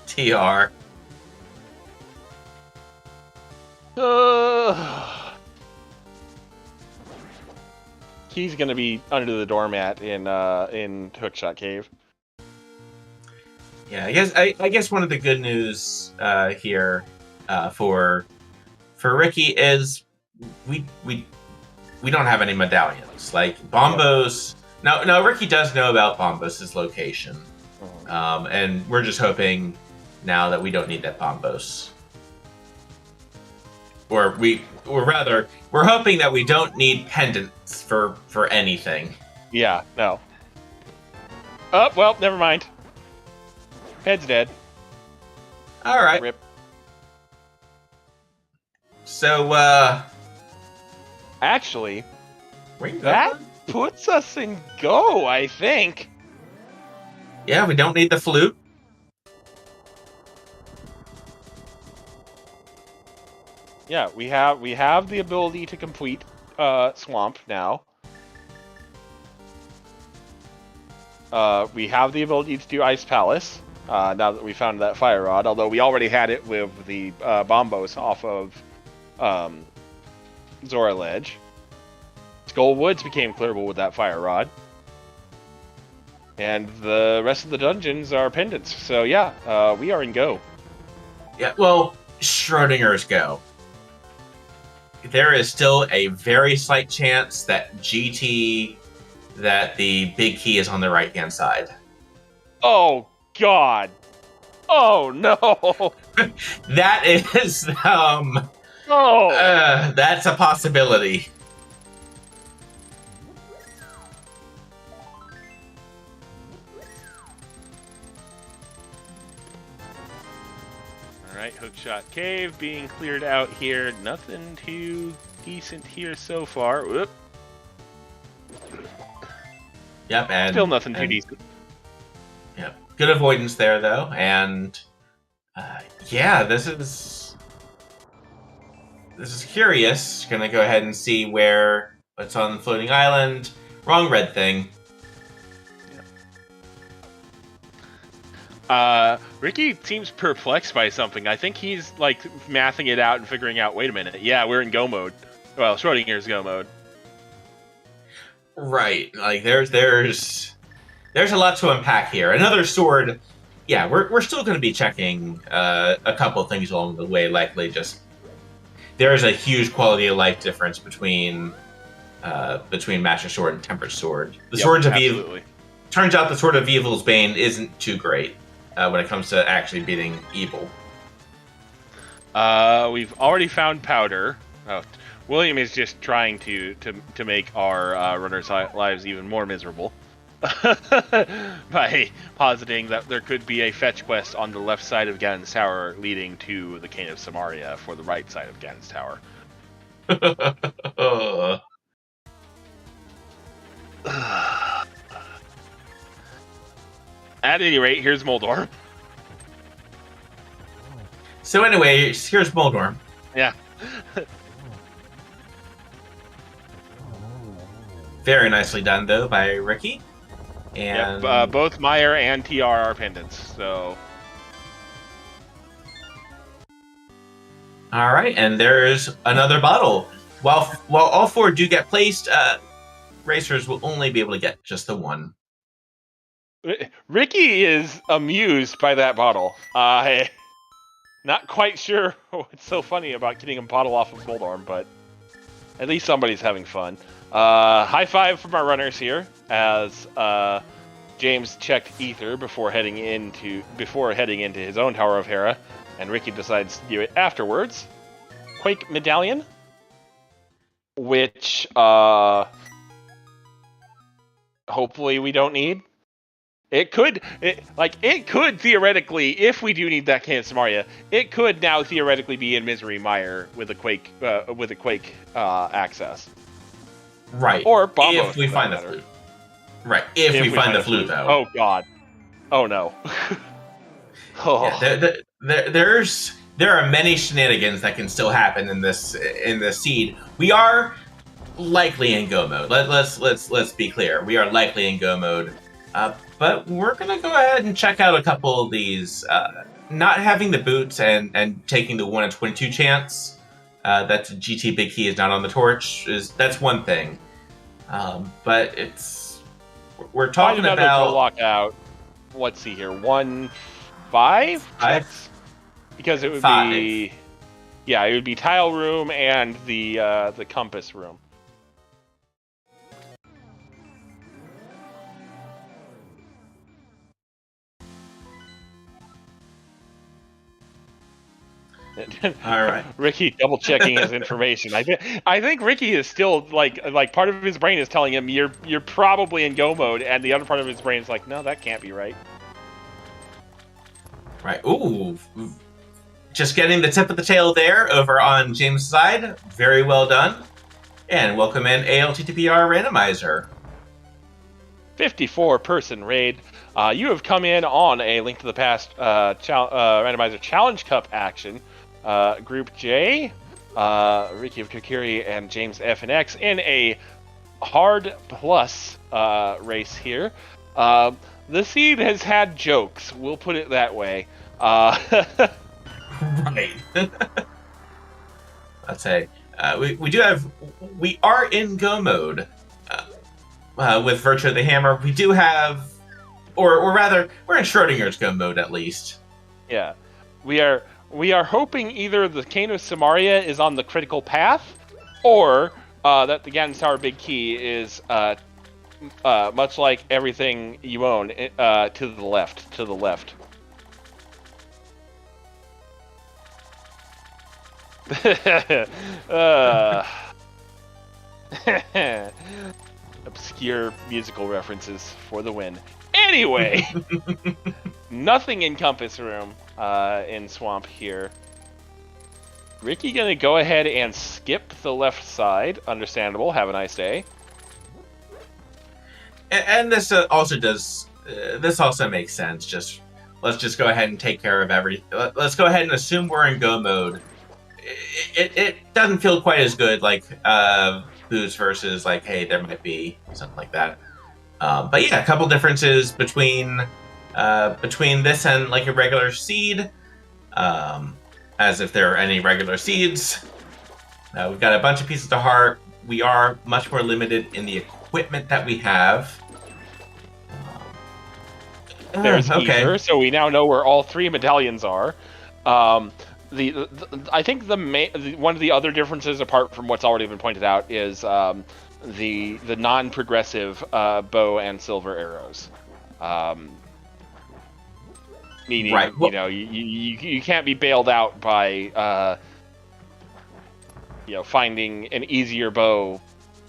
TR. He's gonna be under the doormat in Hookshot Cave. Yeah, I guess one of the good news here for Ricky is we don't have any medallions like Bombos. Now Ricky does know about Bombos' location, and we're just hoping now that we don't need that Bombos, or rather we're hoping that we don't need pendants for anything. Yeah, no. Oh well, never mind. Head's dead. All right. Rip. So Actually, ring that puts us in go, I think. Yeah, we don't need the flute. Yeah, we have the ability to complete Swamp now. We have the ledge to do Ice Palace now that we found that Fire Rod, although we already had it with the Bombos off of Zora Ledge. Skull Woods became clearable with that Fire Rod. And the rest of the dungeons are pendants. So yeah, we are in go. Yeah, well, Schrodinger's go. There is still a very slight chance that that the big key is on the right-hand side. Oh, God. Oh, no. That is, that's a possibility. Alright, Hookshot Cave being cleared out here. Nothing too decent here so far. Whoop. Yep, and Still nothing too decent. Yep, good avoidance there though, and yeah, this is curious. Gonna go ahead and see what's on the floating island. Wrong red thing. Ricky seems perplexed by something. I think he's like mathing it out and figuring out, wait a minute, yeah, we're in go mode. Well, Schrodinger's go mode. Right, like there's a lot to unpack here. Another sword, yeah, we're still going to be checking a couple things along the way. Likely, just there's a huge quality of life difference between Master Sword and Tempered Sword. The Swords of Evil. Turns out the Sword of Evil's Bane isn't too great when it comes to actually beating evil. We've already found powder. Oh, William is just trying to make our runners' lives even more miserable by positing that there could be a fetch quest on the left side of Ganon's Tower leading to the Cane of Samaria for the right side of Ganon's Tower. At any rate, here's Moldorm. So anyway, here's Moldorm. Yeah. Very nicely done, though, by Ricky. And Yep, both Meyer and TR are pendants, so... All right, and there's another bottle. While all four do get placed, racers will only be able to get just the one. Ricky is amused by that bottle. Not quite sure what's so funny about getting a bottle off of Moldorm, but at least somebody's having fun. High five from our runners here, as James checked Ether before heading into his own Tower of Hera, and Ricky decides to do it afterwards. Quake Medallion, which hopefully we don't need. It could theoretically, if we do need that Cane of Samaria, it could now theoretically be in Misery Mire with a Quake access. Right. Or Bombos, if we find the flute. Right. If we find the flute, though. Oh God. Oh no. Oh. Yeah, there are many shenanigans that can still happen in this seed. We are likely in go mode. Let's be clear. We are likely in go mode. But we're gonna go ahead and check out a couple of these. Not having the boots and taking the 1 in 22 chance that GT Big Key is not on the torch that's one thing. But we're talking about lockout. Let's see here, 1-5 checks, because it would be it would be tile room and the compass room. All right. Ricky double checking his information. I think Ricky is still like part of his brain is telling him you're probably in go mode, and the other part of his brain is like, no, that can't be right. Right. Ooh. Just getting the tip of the tail there over on James' side. Very well done. And welcome in ALttPR Randomizer. 54-person raid. You have come in on a Link to the Past Randomizer Challenge Cup action. Group J, RickyofKokiri and JamesFnX in a hard plus race here. The seed has had jokes, we'll put it that way. Right. I'd say we are in go mode with Virtue of the Hammer. We do have, or rather, we're in Schrodinger's go mode at least. Yeah, we are hoping either the Cane of Samaria is on the critical path, or that the Ganon Tower Big Key is much like everything you own to the left. Obscure musical references for the win. Anyway, nothing in Compass Room in Swamp here. Ricky gonna go ahead and skip the left side. Understandable. Have a nice day. And this also does. This also makes sense. Let's just go ahead and take care of everything. Let's go ahead and assume we're in go mode. It doesn't feel quite as good like boost versus like, hey, there might be something like that. But yeah, a couple differences between this and like a regular seed. As if there are any regular seeds. We've got a bunch of pieces of heart. We are much more limited in the equipment that we have. There's okay. Ether, so we now know where all 3 medallions are. I think one of the other differences, apart from what's already been pointed out, is the non-progressive bow and silver arrows. Meaning, right. Well, you can't be bailed out by finding an easier bow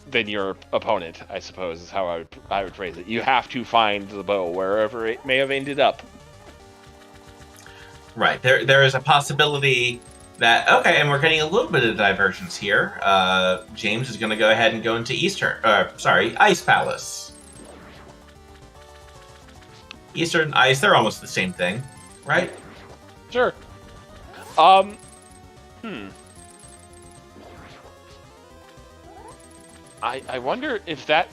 than your opponent, I suppose is how I would phrase it. You have to find the bow wherever it may have ended up. Right. There is a possibility that, okay, and we're getting a little bit of divergence here. James is going to go ahead and go into Ice Palace. Eastern Ice, they're almost the same thing, right? Sure. I wonder if that...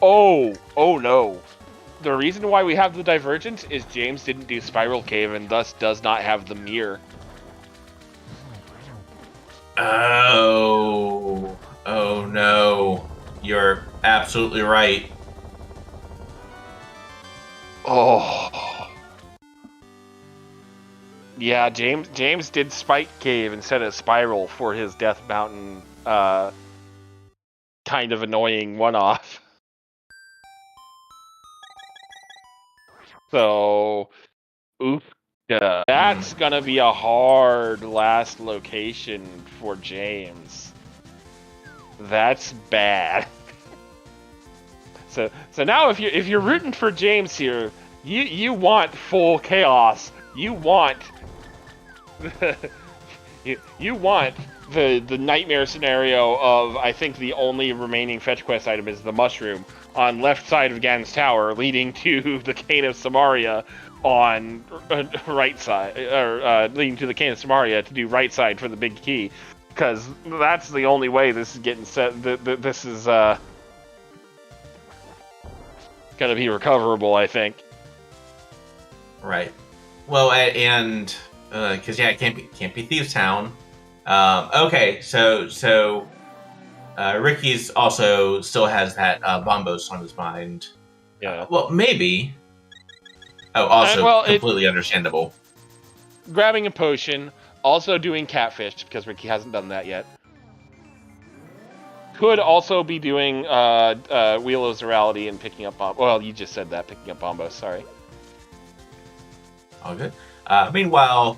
Oh no. The reason why we have the divergence is James didn't do Spiral Cave and thus does not have the mirror. Oh no. You're absolutely right. Oh. Yeah, James did Spike Cave instead of Spiral for his Death Mountain kind of annoying one-off. So, that's gonna be a hard last location for James. That's bad. So now if you're rooting for James here, you want full chaos. You want you want the nightmare scenario of, I think the only remaining fetch quest item is the mushroom on left side of Ganon's tower, leading to the Cane of Samaria on right side, or leading to the Cane of Samaria to do right side for the big key, because that's the only way this is getting set. This is gonna be recoverable, I think. Right. Well, and because it can't be Thieves Town. Okay, so Ricky's also still has that Bombos on his mind. Yeah. Well, maybe. Oh, also completely understandable. Grabbing a potion, also doing catfish because Ricky hasn't done that yet. Could also be doing Wheel of Zerality and picking up well, you just said that, picking up Bombos. Sorry. All good. Meanwhile,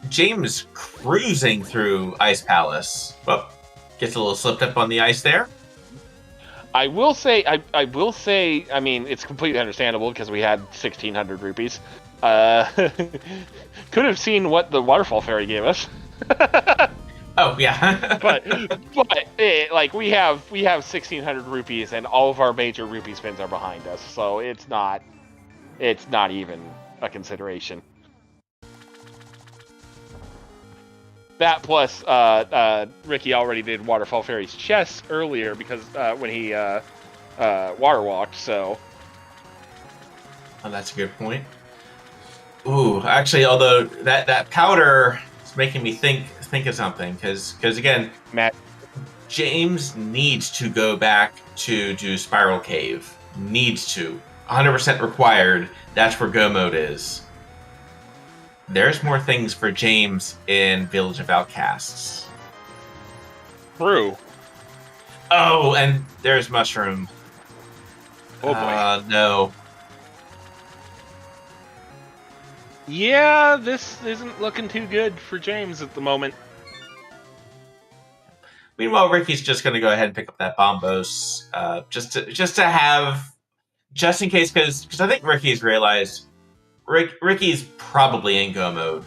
James cruising through Ice Palace. Well, gets a little slipped up on the ice there. I will say, I mean, it's completely understandable because we had 1,600 rupees. Could have seen what the waterfall fairy gave us. Oh yeah. but like we have 1,600 rupees and all of our major rupee spins are behind us, so it's not even a consideration. That plus Ricky already did Waterfall Fairy's chess earlier because when he water walked, so. Oh, that's a good point. Ooh, actually, although that powder is making me think of something, because again, Matt, James needs to go back to do Spiral Cave. Needs to. 100% required. That's where Go Mode is. There's more things for James in Village of Outcasts. True. Oh, and there's Mushroom. Oh boy. No. Yeah, this isn't looking too good for James at the moment. Meanwhile, Ricky's just going to go ahead and pick up that Bombos, just to have, just in case, because I think Ricky's realized Ricky's probably in Go Mode.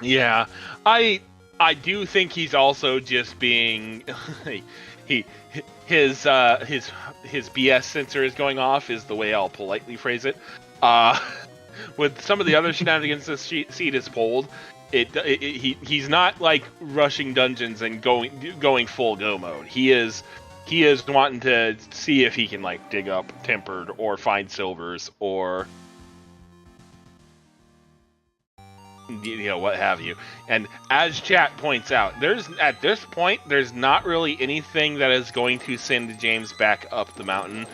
Yeah, I do think he's also just being his BS sensor is going off, is the way I'll politely phrase it. With some of the other shenanigans this seed is pulled, he's not like rushing dungeons and going full Go Mode. He is wanting to see if he can like dig up Tempered or find silvers or what have you. And as chat points out, at this point there's not really anything that is going to send James back up the mountain,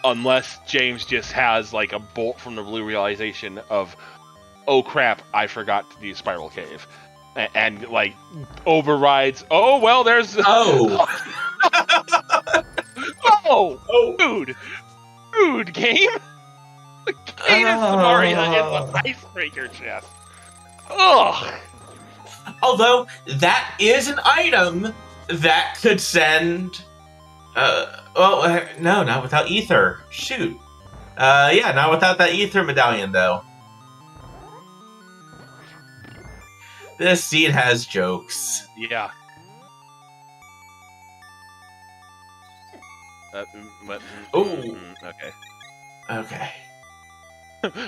unless James just has like a bolt from the blue realization of, oh crap, I forgot to do Spiral Cave, and like overrides. Oh well, there's dude, game. The Cane of Samaria is the icebreaker chest. Ugh. Although that is an item that could send. No, not without ether. Shoot. Yeah, not without that ether medallion though. This seed has jokes. Yeah. Okay. Okay.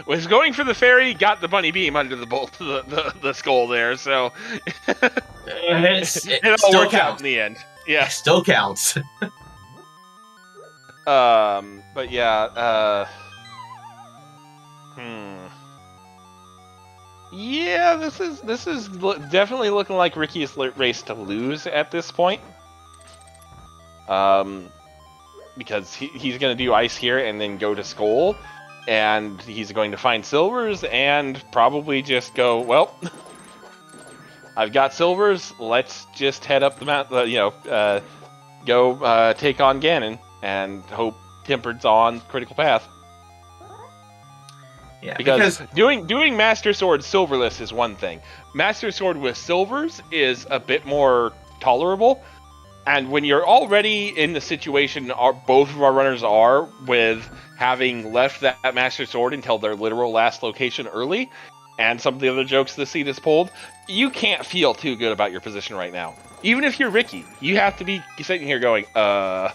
Was going for the fairy, got the bunny beam under the bolt, the skull there, so it all worked out in the end. Yeah, still counts. But yeah, yeah, this is definitely looking like Ricky's race to lose at this point. Because he's gonna do ice here and then go to Skull. And he's going to find silvers and probably just go, well, I've got silvers, let's just head up the mountain, go take on Ganon and hope Tempered's on critical path. Yeah, because doing Master Sword silverless is one thing. Master Sword with silvers is a bit more tolerable. And when you're already in the situation both of our runners are with having left that Master Sword until their literal last location early, and some of the other jokes the seed has pulled, you can't feel too good about your position right now. Even if you're Ricky, you have to be sitting here going, Well,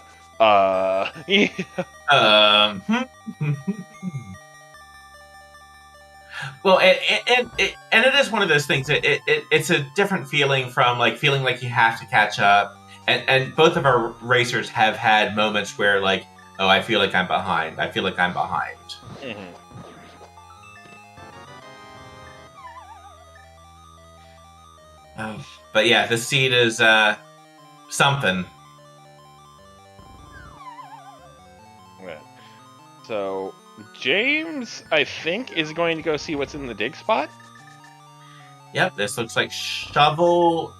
and it is one of those things. It's a different feeling from like feeling like you have to catch up. And both of our racers have had moments where like, oh, I feel like I'm behind. I feel like I'm behind. Mm-hmm. But yeah, the seed is something. Right. So James, I think, is going to go see what's in the dig spot. Yep, this looks like shovel,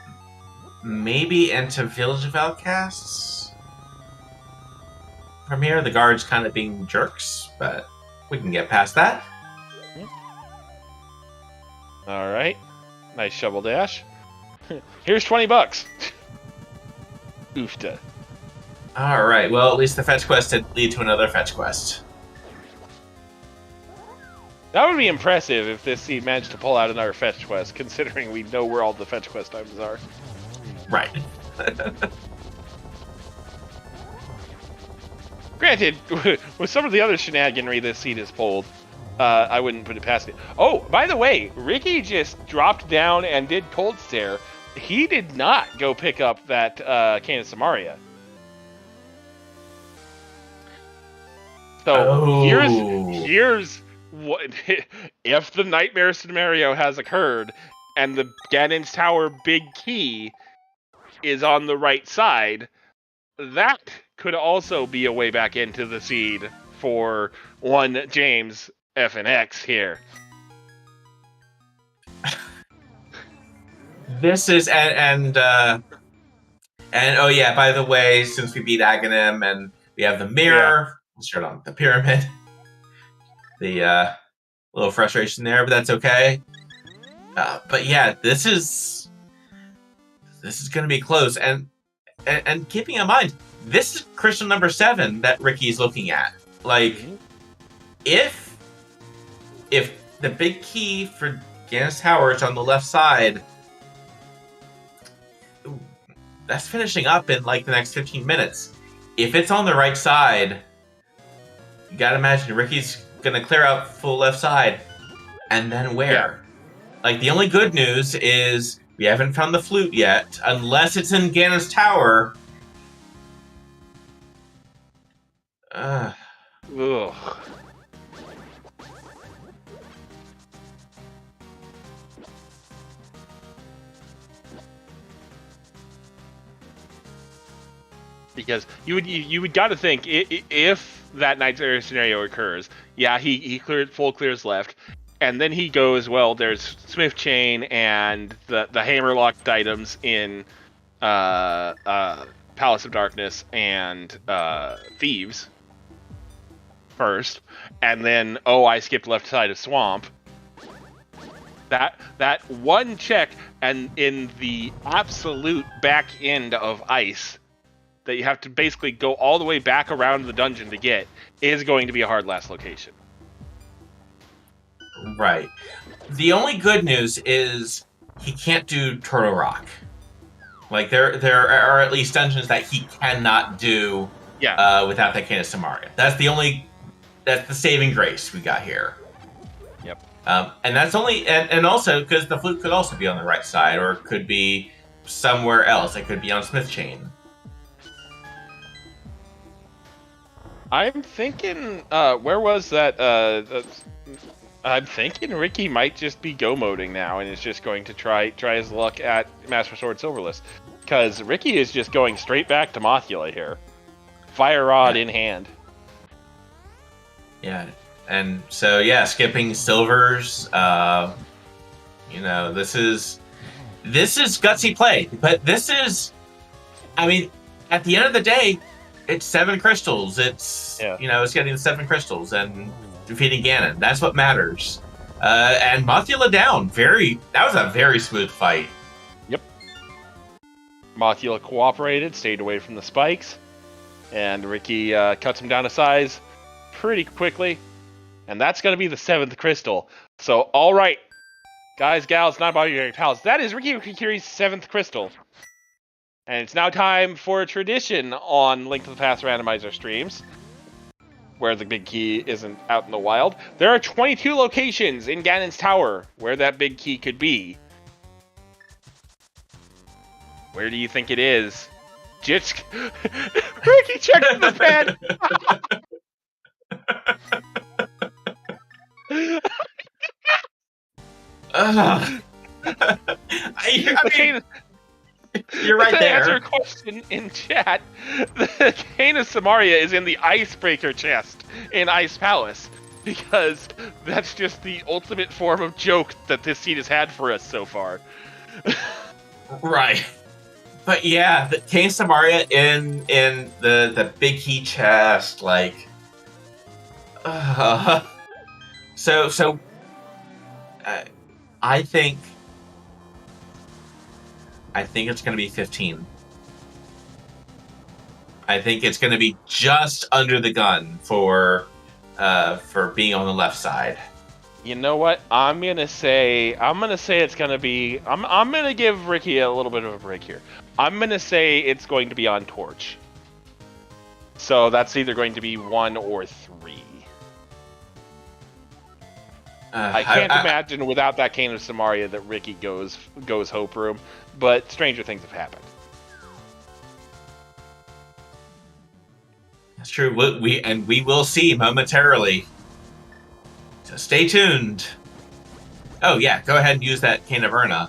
maybe into Village of Outcasts. From here, the guards kind of being jerks, but we can get past that. All right, nice shovel dash. Here's $20. Oofta. All right. Well, at least the fetch quest did lead to another fetch quest. That would be impressive if this seed managed to pull out another fetch quest, considering we know where all the fetch quest items are. Right. Granted, with some of the other shenaniganry this seed has pulled, I wouldn't put it past it. Oh, by the way, Ricky just dropped down and did Cold Stare. He did not go pick up that Cane of Samaria. So here's what if the nightmare scenario has occurred and the Ganon's Tower big key is on the right side, that could also be a way back into the seed for one JamesFnX here. This is and oh yeah, by the way, since we beat Aghanim and we have the mirror, let's start on the pyramid. The little frustration there, but that's okay. But yeah, this is going to be close, and keeping in mind, this is crystal number 7 that Ricky's looking at. Like, if the big key for Ganon's Tower is on the left side, that's finishing up in like the next 15 minutes. If it's on the right side, you gotta imagine Ricky's gonna clear out full left side, and then where? Yeah. Like, the only good news is we haven't found the flute yet, unless it's in Ganon's Tower. Ugh. Because you would got to think if that nightmare scenario occurs, yeah, he clears left, and then he goes, well, there's Smith Chain and the hammer locked items in Palace of Darkness and Thieves first, and then I skipped left side of Swamp. That one check, and in the absolute back end of Ice, that you have to basically go all the way back around the dungeon to get, is going to be a hard last location. Right. The only good news is he can't do Turtle Rock. Like, there are at least dungeons that he cannot do without that Cane of Samaria. That's the saving grace we got here. Yep. And that's only, and also because the flute could also be on the right side, or it could be somewhere else. It could be on Smith Chain. I'm thinking, where was that? I'm thinking Ricky might just be go-moding now and is just going to try his luck at Master Sword Silverless. Because Ricky is just going straight back to Mothula here. Fire Rod in hand. Yeah, and so, yeah, skipping silvers, this is gutsy play. But this is, I mean, at the end of the day, it's 7 crystals. It's it's getting the 7 crystals and defeating Ganon. That's what matters. And Mothula down. That was a very smooth fight. Yep. Mothula cooperated, stayed away from the spikes, and Ricky cuts him down to size pretty quickly. And that's going to be the 7th crystal. So, all right, Guys, gals, non-binary pals, that is RickyofKokiri's 7th crystal. And it's now time for a tradition on Link to the Past Randomizer streams, where the big key isn't out in the wild. There are 22 locations in Ganon's Tower where that big key could be. Where do you think it is? Jitsk. Ricky, check the pen! You're right to there. answer a question in chat, the Cane of Samaria is in the Icebreaker chest in Ice Palace, because that's just the ultimate form of joke that this seed has had for us so far. Right. But yeah, the Cane of Samaria in the big key chest, like... So I think it's going to be 15. I think it's going to be just under the gun for being on the left side. You know what? I'm gonna say it's gonna be. I'm gonna give Ricky a little bit of a break here. I'm gonna say it's going to be on Torch. So that's either going to be 1 or 3. I can't imagine without that Cane of Samaria that Ricky goes Hope Room, but stranger things have happened. That's true. We will see momentarily. So stay tuned. Oh yeah, go ahead and use that Cane of Urna.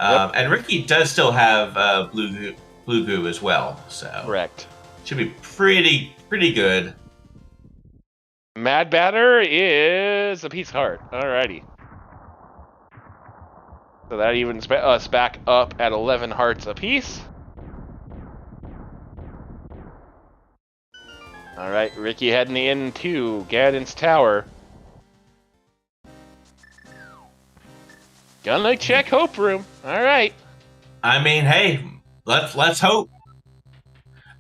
Yep. And Ricky does still have blue goo as well, so Correct. Should be pretty good. Mad Batter is a piece of heart. Alrighty. So that evens us back up at 11 hearts apiece. Alright, Ricky heading into Ganon's Tower. Gonna check Hope Room. Alright. I mean, hey, let's hope.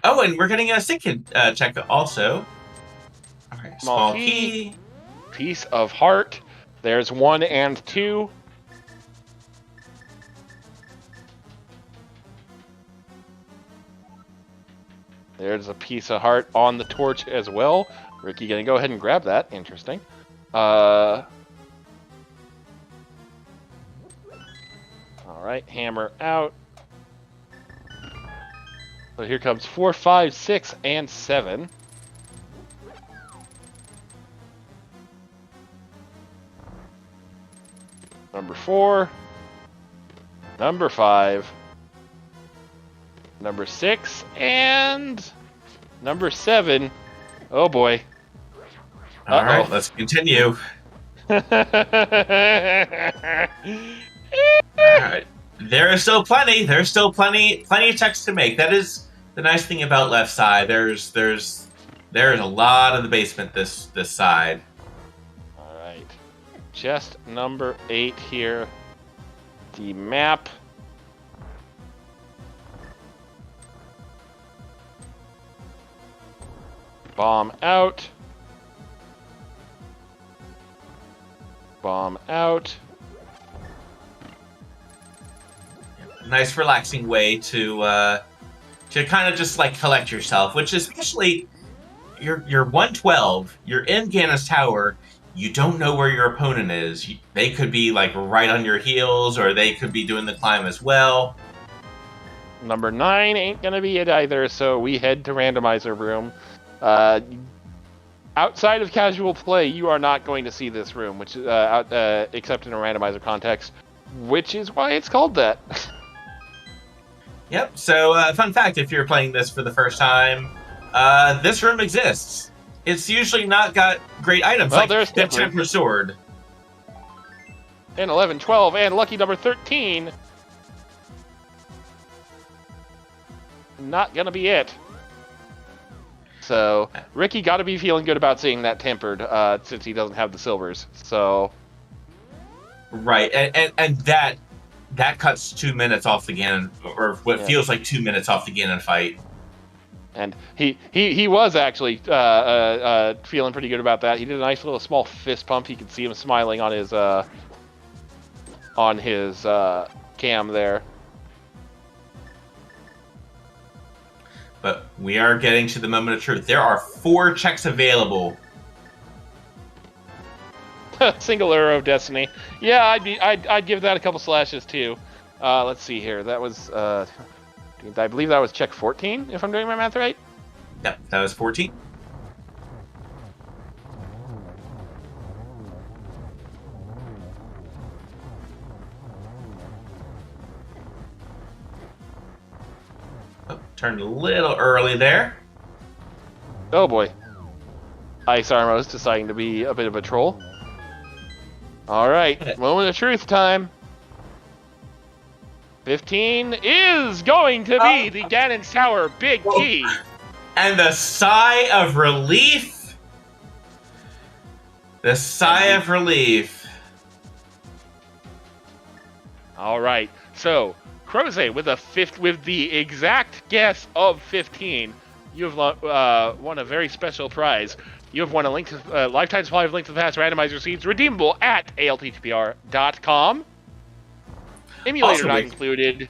Oh, and we're getting a second check also. All right, small key. Piece of heart. There's 1 and 2. There's a piece of heart on the torch as well. Ricky gonna go ahead and grab that. Interesting. Alright, hammer out. So here comes 4, 5, 6, and 7. Number 4. Number 5. Number 6. And number 7. Oh boy. All right, let's continue. All right. There is still plenty. There's still plenty of checks to make. That is the nice thing about left side. There's a lot of the basement this side. All right. Chest number 8 here. The map. Bomb out. Bomb out. Nice relaxing way to kind of just like collect yourself, which is especially you're 112, you're in Ganon's Tower, you don't know where your opponent is. They could be like right on your heels, or they could be doing the climb as well. Number 9 ain't gonna be it either, so we head to Randomizer Room. Outside of casual play, you are not going to see this room, which except in a randomizer context, which is why it's called that. Yep, so fun fact, if you're playing this for the first time, this room exists. It's usually not got great items, well, like there's the Temper Sword. And 11, 12, and lucky number 13. Not gonna be it. So, Ricky gotta be feeling good about seeing that tempered, since he doesn't have the silvers, so... Right, and that cuts 2 minutes off the Ganon, or what feels like 2 minutes off the Ganon fight. And he was actually feeling pretty good about that. He did a nice little small fist pump. You could see him smiling on his on his cam there. But we are getting to the moment of truth. There are 4 checks available. Single arrow of destiny. Yeah, I'd give that a couple slashes too. Let's see here. That was I believe that was check 14, if I'm doing my math right. Yep, that was 14. Oh, turned a little early there. Oh boy. Ice Armos deciding to be a bit of a troll. Alright, moment of truth time. 15 is going to be the Ganon's Tower big key. And the sigh of relief. The sigh of relief. Alright, so Croze with the exact guess of 15, you have won a very special prize. You have won a lifetime supply of Link to the Past randomizer seeds redeemable at ALttPR.com. Emulator not included,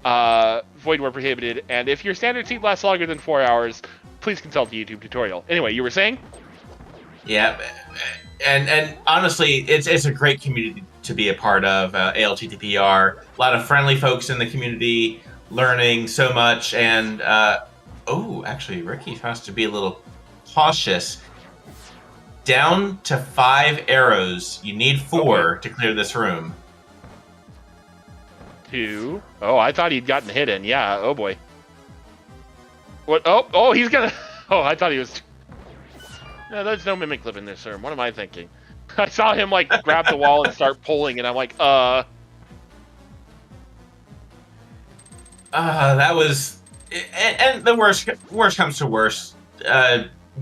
void where prohibited, and if your standard seed lasts longer than 4 hours, please consult the YouTube tutorial. Anyway, you were saying? Yeah, and honestly, it's a great community to be a part of, ALttPR. A lot of friendly folks in the community, learning so much, and actually, Ricky has to be a little cautious. Down to 5 arrows. You need 4 to clear this room. 2. Oh, I thought he'd gotten hidden. Yeah. Oh boy. What? Oh, he's gonna. Oh, I thought he was. No, there's no mimic clip in this, sir. What am I thinking? I saw him like grab the wall and start pulling, and I'm like, That was, and the worst comes to worst.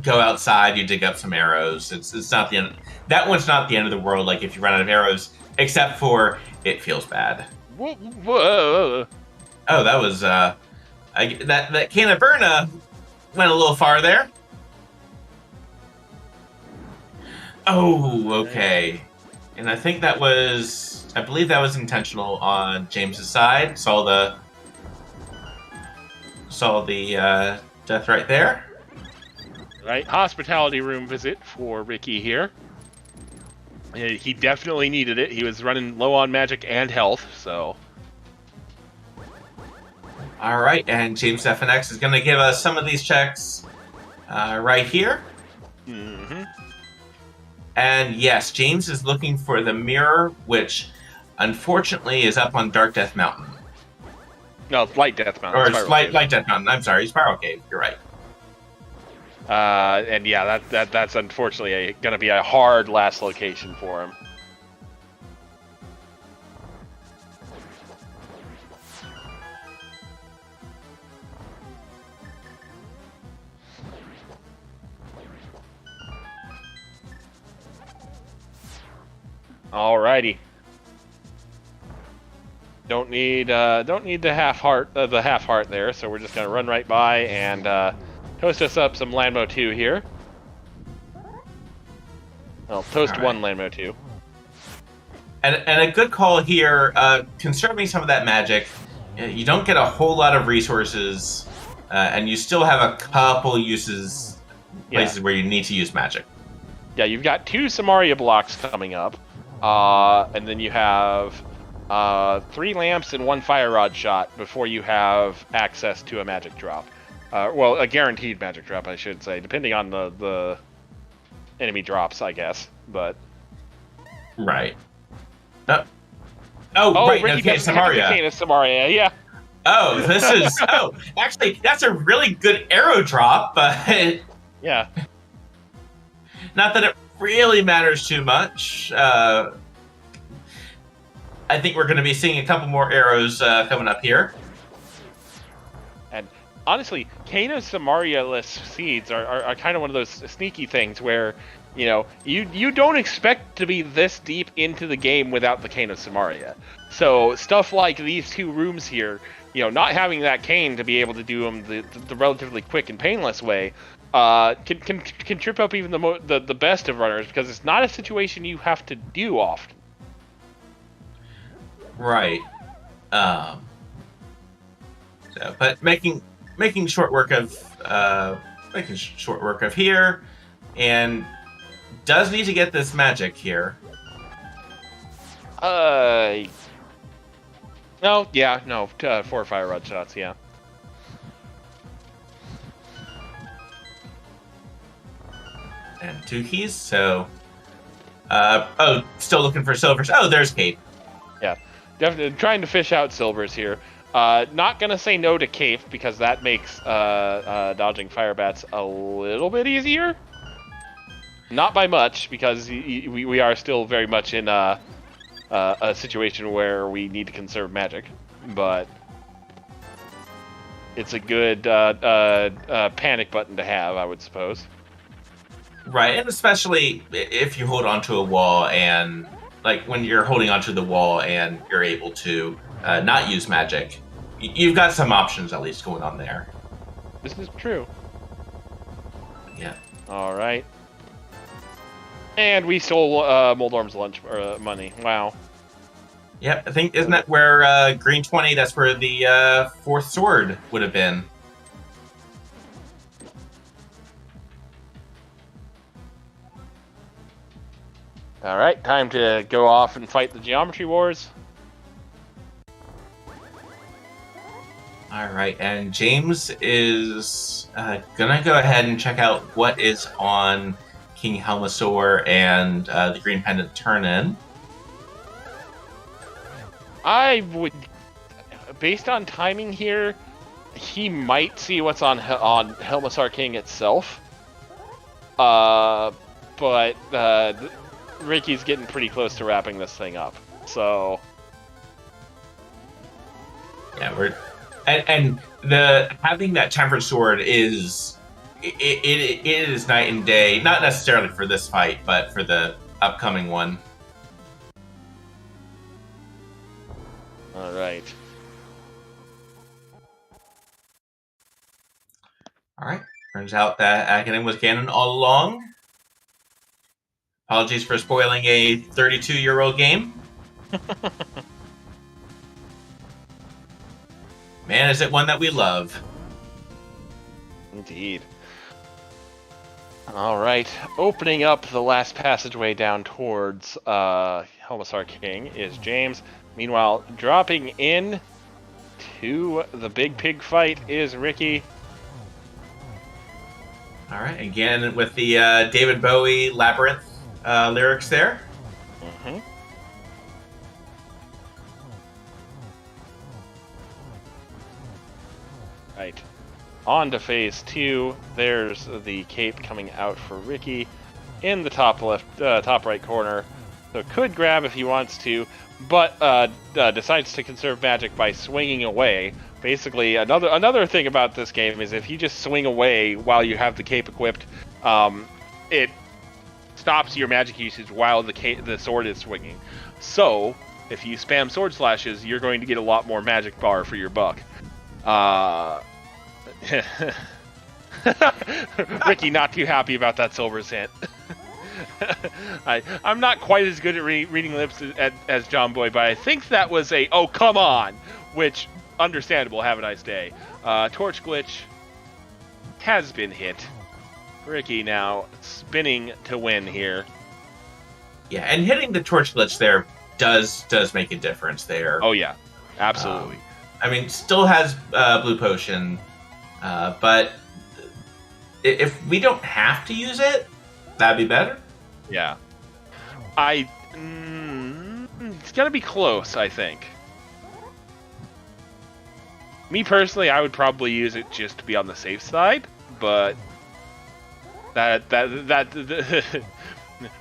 Go outside, you dig up some arrows. It's not the end. That one's not the end of the world. Like if you run out of arrows, except for it feels bad. Whoa. Oh, that was that can of Berna went a little far there. Oh, okay. And I think I believe that was intentional on James's side. Saw the death right there. Right, hospitality room visit for Ricky here. He definitely needed it. He was running low on magic and health, so. All right, and JamesFnX is going to give us some of these checks right here. Mm-hmm. And yes, James is looking for the mirror, which unfortunately is up on Dark Death Mountain. No, it's Light Death Mountain. Or Light Death Mountain. I'm sorry, Spiral Cave. You're right. And yeah, that's unfortunately going to be a hard last location for him. Alrighty. Don't need the half heart there, so we're just gonna run right by and toast us up some Landmo 2 here. Well, toast one Landmo 2. And a good call here, conserving some of that magic. You don't get a whole lot of resources, and you still have a couple places where you need to use magic. Yeah, you've got 2 Samaria blocks coming up, and then you have 3 lamps and 1 fire rod shot before you have access to a magic drop. Well, a guaranteed magic drop, I should say, depending on the enemy drops, I guess. But right. Right. Ricky gets Samaria, yeah. Oh, this is actually that's a really good arrow drop, but yeah. Not that it really matters too much. I think we're going to be seeing a couple more arrows coming up here. And honestly, Kano Samaria-less seeds are kind of one of those sneaky things where, you don't expect to be this deep into the game without the Kano Samaria. So stuff like these 2 rooms here, not having that cane to be able to do them the relatively quick and painless way, can trip up even the best of runners, because it's not a situation you have to do often. Right. Um, but making short work of here, and does need to get this magic here. No, yeah, no, 4 fire rod shots, yeah. And 2 keys, so... still looking for silvers. Oh, there's Cape. Yeah, definitely trying to fish out silvers here. Not gonna say no to Cape, because that makes dodging fire bats a little bit easier. Not by much, because we are still very much in a situation where we need to conserve magic, but it's a good panic button to have, I would suppose. Right, and especially if you hold onto a wall, and like when you're holding onto the wall and you're able to not use magic, you've got some options at least going on there. This is true. Yeah. All right. And we stole Moldorm's lunch money. Wow. Yep, I think, isn't that where green 20, that's where the 4th sword would have been. All right, time to go off and fight the geometry wars. All right, and James is gonna go ahead and check out what is on King Helmasaur and the Green Pendant turn-in. I would, based on timing here, he might see what's on Helmasaur King itself. But Ricky's getting pretty close to wrapping this thing up, so yeah, and the having that tempered sword is it is night and day, not necessarily for this fight, but for the upcoming one. All right. All right. Turns out that Akanim was canon all along. Apologies for spoiling a 32-year-old game. Man, is it one that we love. Indeed. All right. Opening up the last passageway down towards Helmasaur King is James. Meanwhile, dropping in to the big pig fight is Ricky. All right. Again, with the David Bowie Labyrinth lyrics there. Mm-hmm. Right. On to phase 2. There's the cape coming out for Ricky in the top right corner. So could grab if he wants to, but decides to conserve magic by swinging away. Basically, another thing about this game is if you just swing away while you have the cape equipped, it stops your magic usage while the sword is swinging. So if you spam sword slashes, you're going to get a lot more magic bar for your buck. Ricky not too happy about that silver's hint. I'm not quite as good at reading lips as John Boy, but I think that was a "oh come on," which understandable. Have a nice day. Torch glitch has been hit. Ricky now spinning to win here. Yeah, and hitting the torch glitch there does make a difference there. Oh yeah, absolutely. I mean, still has blue potion, but if we don't have to use it, that'd be better. Yeah. It's gonna be close, I think. Me personally, I would probably use it just to be on the safe side, but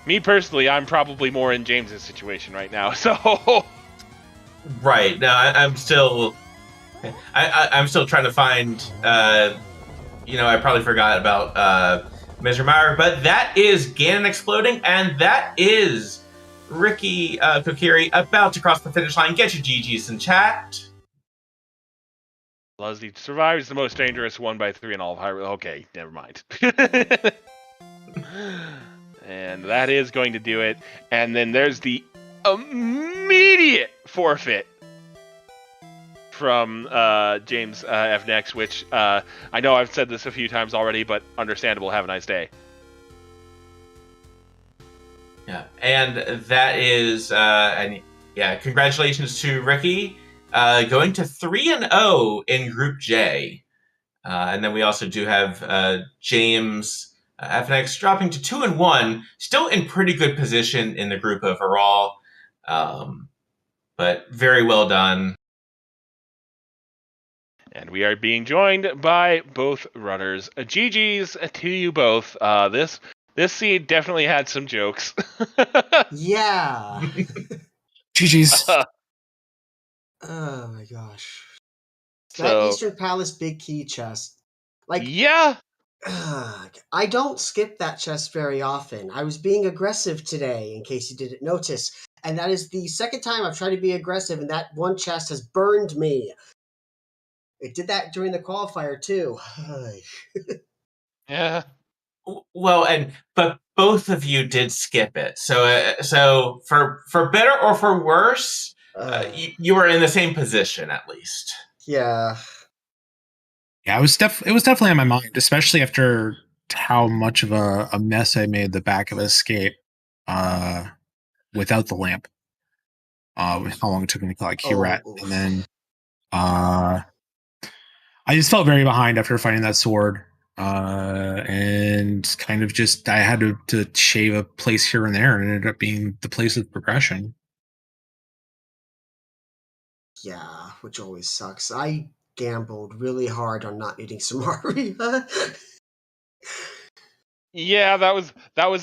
me personally, I'm probably more in James's situation right now, so. Right. No, I'm still trying to find. I probably forgot about Mizrameyer, but that is Ganon exploding, and that is Ricky Kokiri about to cross the finish line. Get your GGs in chat. Leslie survives the most dangerous 1x3 in all of Hyrule. Okay, never mind. And that is going to do it. And then there's the immediate forfeit from JamesFnX, which I know I've said this a few times already, but understandable. Have a nice day. Yeah, and that is, congratulations to Ricky, going to 3-0 in Group J. And then we also do have James FNX dropping to 2-1, still in pretty good position in the group overall, but very well done. And we are being joined by both runners. GG's to you both. This seed definitely had some jokes. Yeah. GG's. Oh my gosh. So, that Eastern Palace big key chest. Yeah. I don't skip that chest very often. I was being aggressive today, in case you didn't notice. And that is the second time I've tried to be aggressive, and that one chest has burned me. It did that during the qualifier, too. Yeah. Well, but both of you did skip it. So for better or for worse, you were in the same position at least. Yeah. Yeah, it was definitely on my mind, especially after how much of a mess I made the back of Escape without the lamp. How long it took me to like Kirat, and then I just felt very behind after finding that sword, and kind of just I had to shave a place here and there, and it ended up being the place of progression. Yeah, which always sucks. I gambled really hard on not needing Samaria. Yeah, that was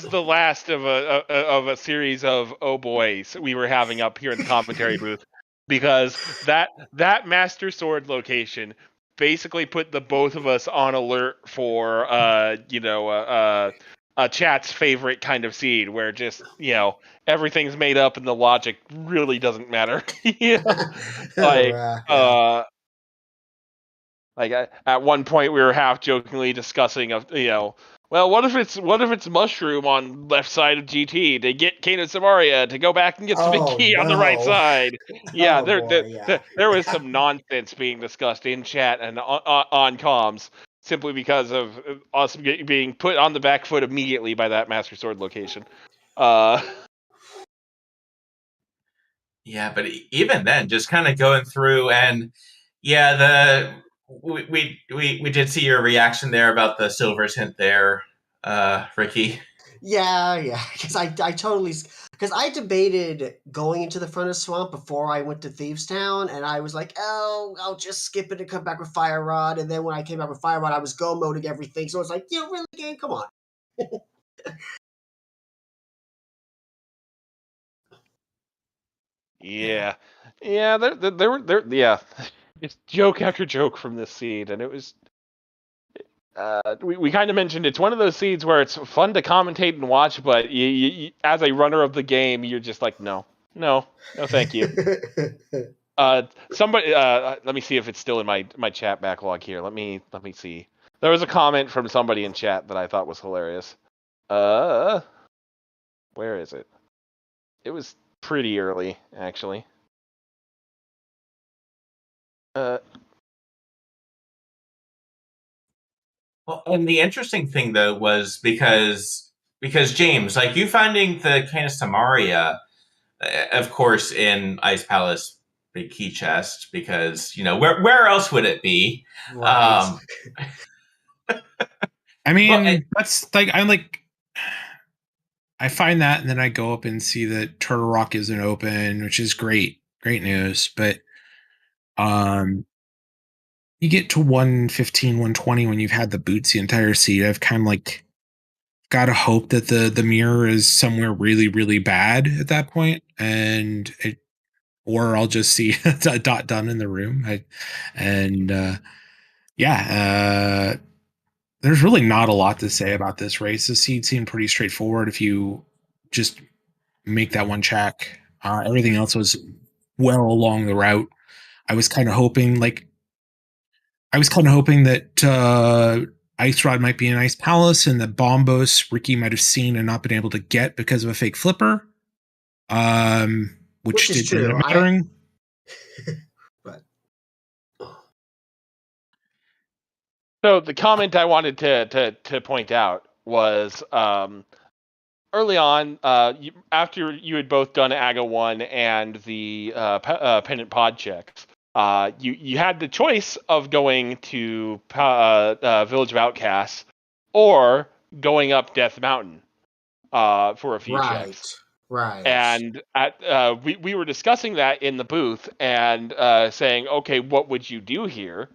the last of a series of oh boys we were having up here in the commentary booth, because that Master Sword location basically put the both of us on alert for a chat's favorite kind of seed, where just everything's made up and the logic really doesn't matter. Like at one point we were half jokingly discussing well, what if it's Mushroom on left side of GT to get Kano Samaria to go back and get Svicky on the right side? Yeah, there was some nonsense being discussed in chat and on comms, simply because of us being put on the back foot immediately by that Master Sword location. Yeah, but even then, just kind of going through, and yeah, we did see your reaction there about the Silver's hint there, Ricky. Yeah, because I totally, because I debated going into the front of Swamp before I went to Thieves Town, and I was like, oh, I'll just skip it and come back with Fire Rod, and then when I came back with Fire Rod, I was go moding everything, so I was like, really, game, come on. Yeah, there were it's joke after joke from this seed, and it was. We kind of mentioned it's one of those seeds where it's fun to commentate and watch, but you, as a runner of the game, you're just like, no, thank you. Somebody, let me see if it's still in my chat backlog here. Let me see. There was a comment from somebody in chat that I thought was hilarious. Where is it? It was pretty early, actually. Well, and the interesting thing though was because James, like you finding the Kano Samaria, of course, in Ice Palace big key chest, because where else would it be? Right. I mean, that's like I find that, and then I go up and see that Turtle Rock isn't open, which is great news. But you get to 115, 120 when you've had the boots the entire seat. I've kind of like got to hope that the mirror is somewhere really, really bad at that point, or I'll just see a dot done in the room. There's really not a lot to say about this race. The seed seemed pretty straightforward if you just make that one check. Everything else was well along the route. I was kind of hoping that Ice Rod might be in Ice Palace, and that Bombos Ricky might have seen and not been able to get because of a fake flipper. Which is did end true. up mattering. But So the comment I wanted to point out was early on, after you had both done AGA 1 and the Pendant Pod checks, you had the choice of going to Village of Outcasts or going up Death Mountain for a few checks. Right. And we were discussing that in the booth and saying, okay, what would you do here?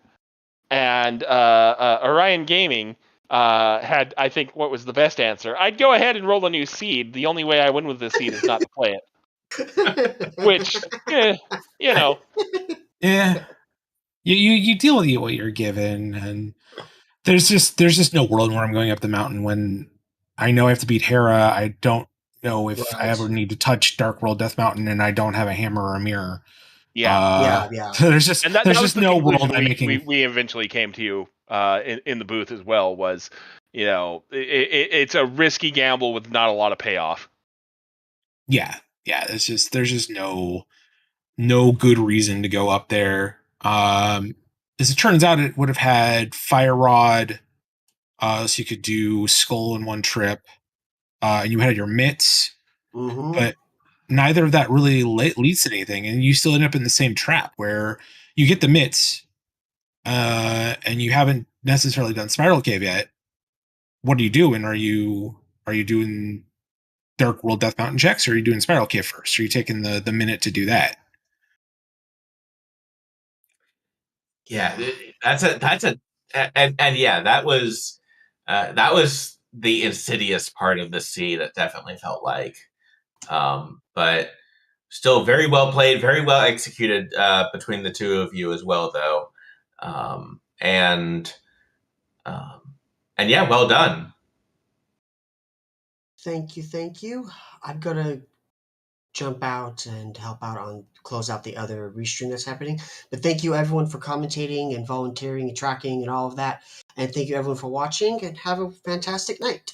And Orion Gaming had, I think, what was the best answer. I'd go ahead and roll a new seed. The only way I win with this seed is not to play it. Which, you know. Yeah. You deal with what you're given, and there's just no world where I'm going up the mountain when I know I have to beat Hera. I don't know if I ever need to touch Dark World Death Mountain, and I don't have a hammer or a mirror. Yeah. Yeah. So there's just that there's was just the no conclusion world I'm making. we eventually came to in the booth as well. Was it's a risky gamble with not a lot of payoff. Yeah. There's just no good reason to go up there. As it turns out, it would have had Fire Rod, so you could do Skull in one trip, and you had your mitts, but neither of that really leads to anything, and you still end up in the same trap where you get the mitts, and you haven't necessarily done Spiral Cave yet. What are you doing? Are you doing Dark World Death Mountain checks, or are you doing Spiral Cave first? Are you taking the minute to do that? Yeah, that's a and yeah, that was the insidious part of the sea that definitely felt like, but still very well played, very well executed between the two of you as well, though, and yeah, well done. Thank you. I'm gonna jump out and help out on close out the other restream that's happening. But thank you everyone for commentating and volunteering and tracking and all of that. And thank you everyone for watching and have a fantastic night.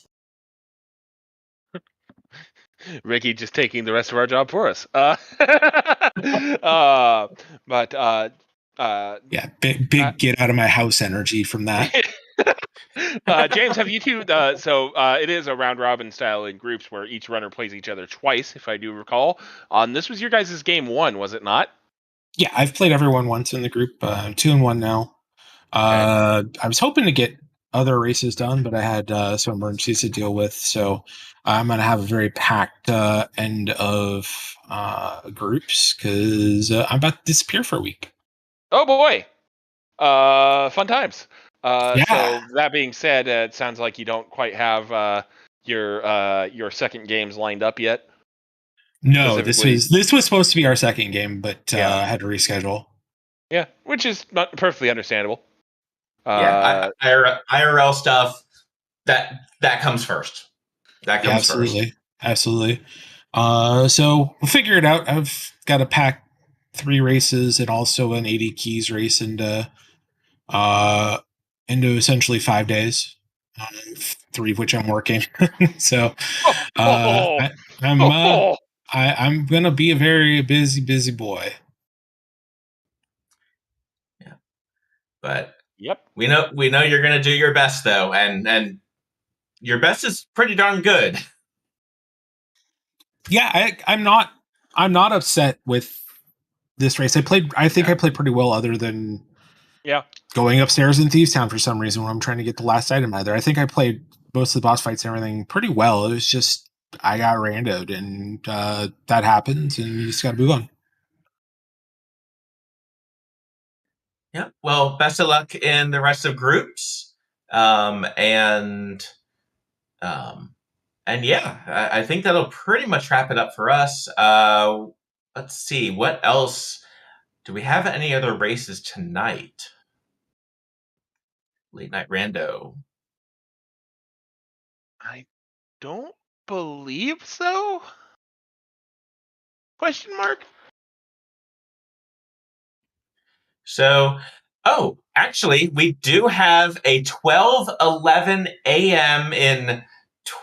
Ricky just taking the rest of our job for us. Yeah, big get out of my house energy from that. James, have you two? So it is a round robin style in groups where each runner plays each other twice, if I do recall. This was your guys' game 1, was it not? Yeah, I've played everyone once in the group. 2-1 now. I was hoping to get other races done, but I had some emergencies to deal with, so I'm going to have a very packed end of groups because I'm about to disappear for a week. Oh boy, fun times. Yeah. So that being said, it sounds like you don't quite have your second games lined up yet. No, this was supposed to be our second game, but I had to reschedule. Yeah, which is not perfectly understandable. IRL stuff that comes first. That comes first. Absolutely. So we'll figure it out. I've got to pack 3 races and also an 80 keys race into essentially 5 days, 3 of which I'm working. So I'm gonna be a very busy boy. Yeah, but yep, we know you're gonna do your best though, and your best is pretty darn good. Yeah, I'm not upset with this race. I think I played pretty well, other than going upstairs in Thieves Town for some reason when I'm trying to get the last item either. I think I played most of the boss fights and everything pretty well. It was just I got randoed, and that happens, and you just got to move on. Yeah. Well, best of luck in the rest of groups, and yeah, I think that'll pretty much wrap it up for us. Let's see, what else? Do we have any other races tonight? Late night rando. I don't believe so. Question mark. So, actually, we do have a 12:11 a.m. in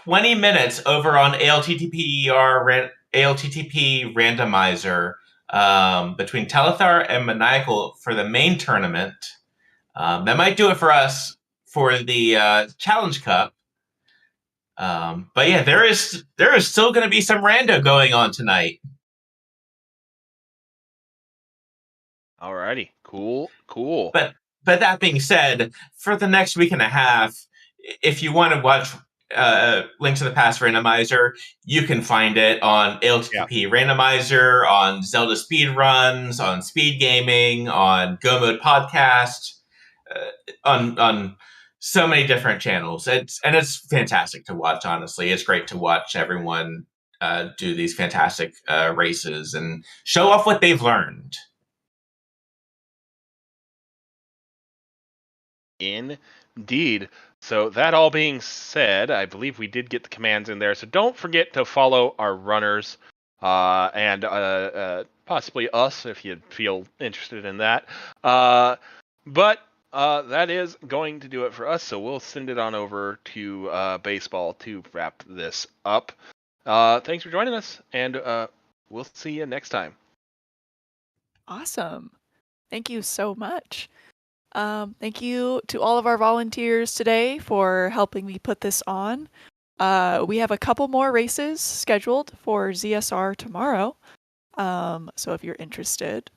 20 minutes over on ALttPR ALttP randomizer between Telethar and Maniacal for the main tournament. That might do it for us for the Challenge Cup. But yeah, there is still going to be some rando going on tonight. Alrighty, cool. But that being said, for the next week and a half, if you want to watch Link to the Past Randomizer, you can find it on ALttP Randomizer, on Zelda Speedruns, on Speed Gaming, on Go Mode Podcast, on so many different channels. It's fantastic to watch. Honestly, it's great to watch everyone do these fantastic races and show off what they've learned. Indeed. So that all being said, I believe we did get the commands in there. So don't forget to follow our runners and possibly us if you feel interested in that. But that is going to do it for us. So we'll send it on over to baseball to wrap this up. Thanks for joining us, and we'll see you next time. Awesome. Thank you so much. Thank you to all of our volunteers today for helping me put this on. We have a couple more races scheduled for ZSR tomorrow. So if you're interested,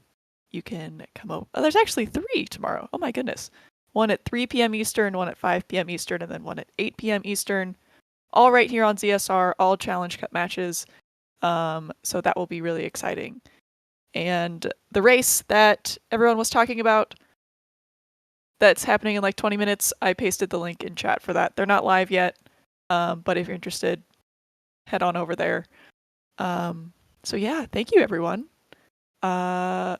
you can come over. Oh, there's actually 3 tomorrow. Oh my goodness. One at 3 p.m. Eastern, one at 5 p.m. Eastern, and then one at 8 p.m. Eastern. All right here on ZSR, all Challenge Cup matches. So that will be really exciting. And the race that everyone was talking about, that's happening in like 20 minutes. I pasted the link in chat for that. They're not live yet, but if you're interested, head on over there. So yeah, thank you everyone. I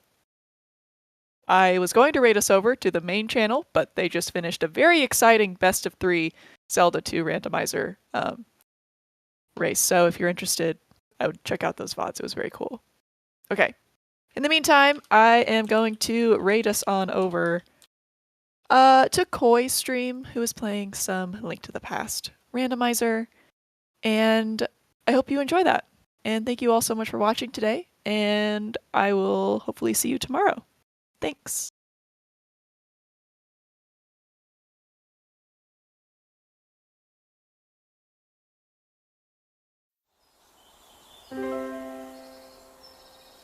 was going to raid us over to the main channel, but they just finished a very exciting best of 3 Zelda 2 randomizer race. So if you're interested, I would check out those VODs. It was very cool. Okay. In the meantime, I am going to raid us on over to Koi's stream, who is playing some Link to the Past randomizer. And I hope you enjoy that. And thank you all so much for watching today. And I will hopefully see you tomorrow. Thanks.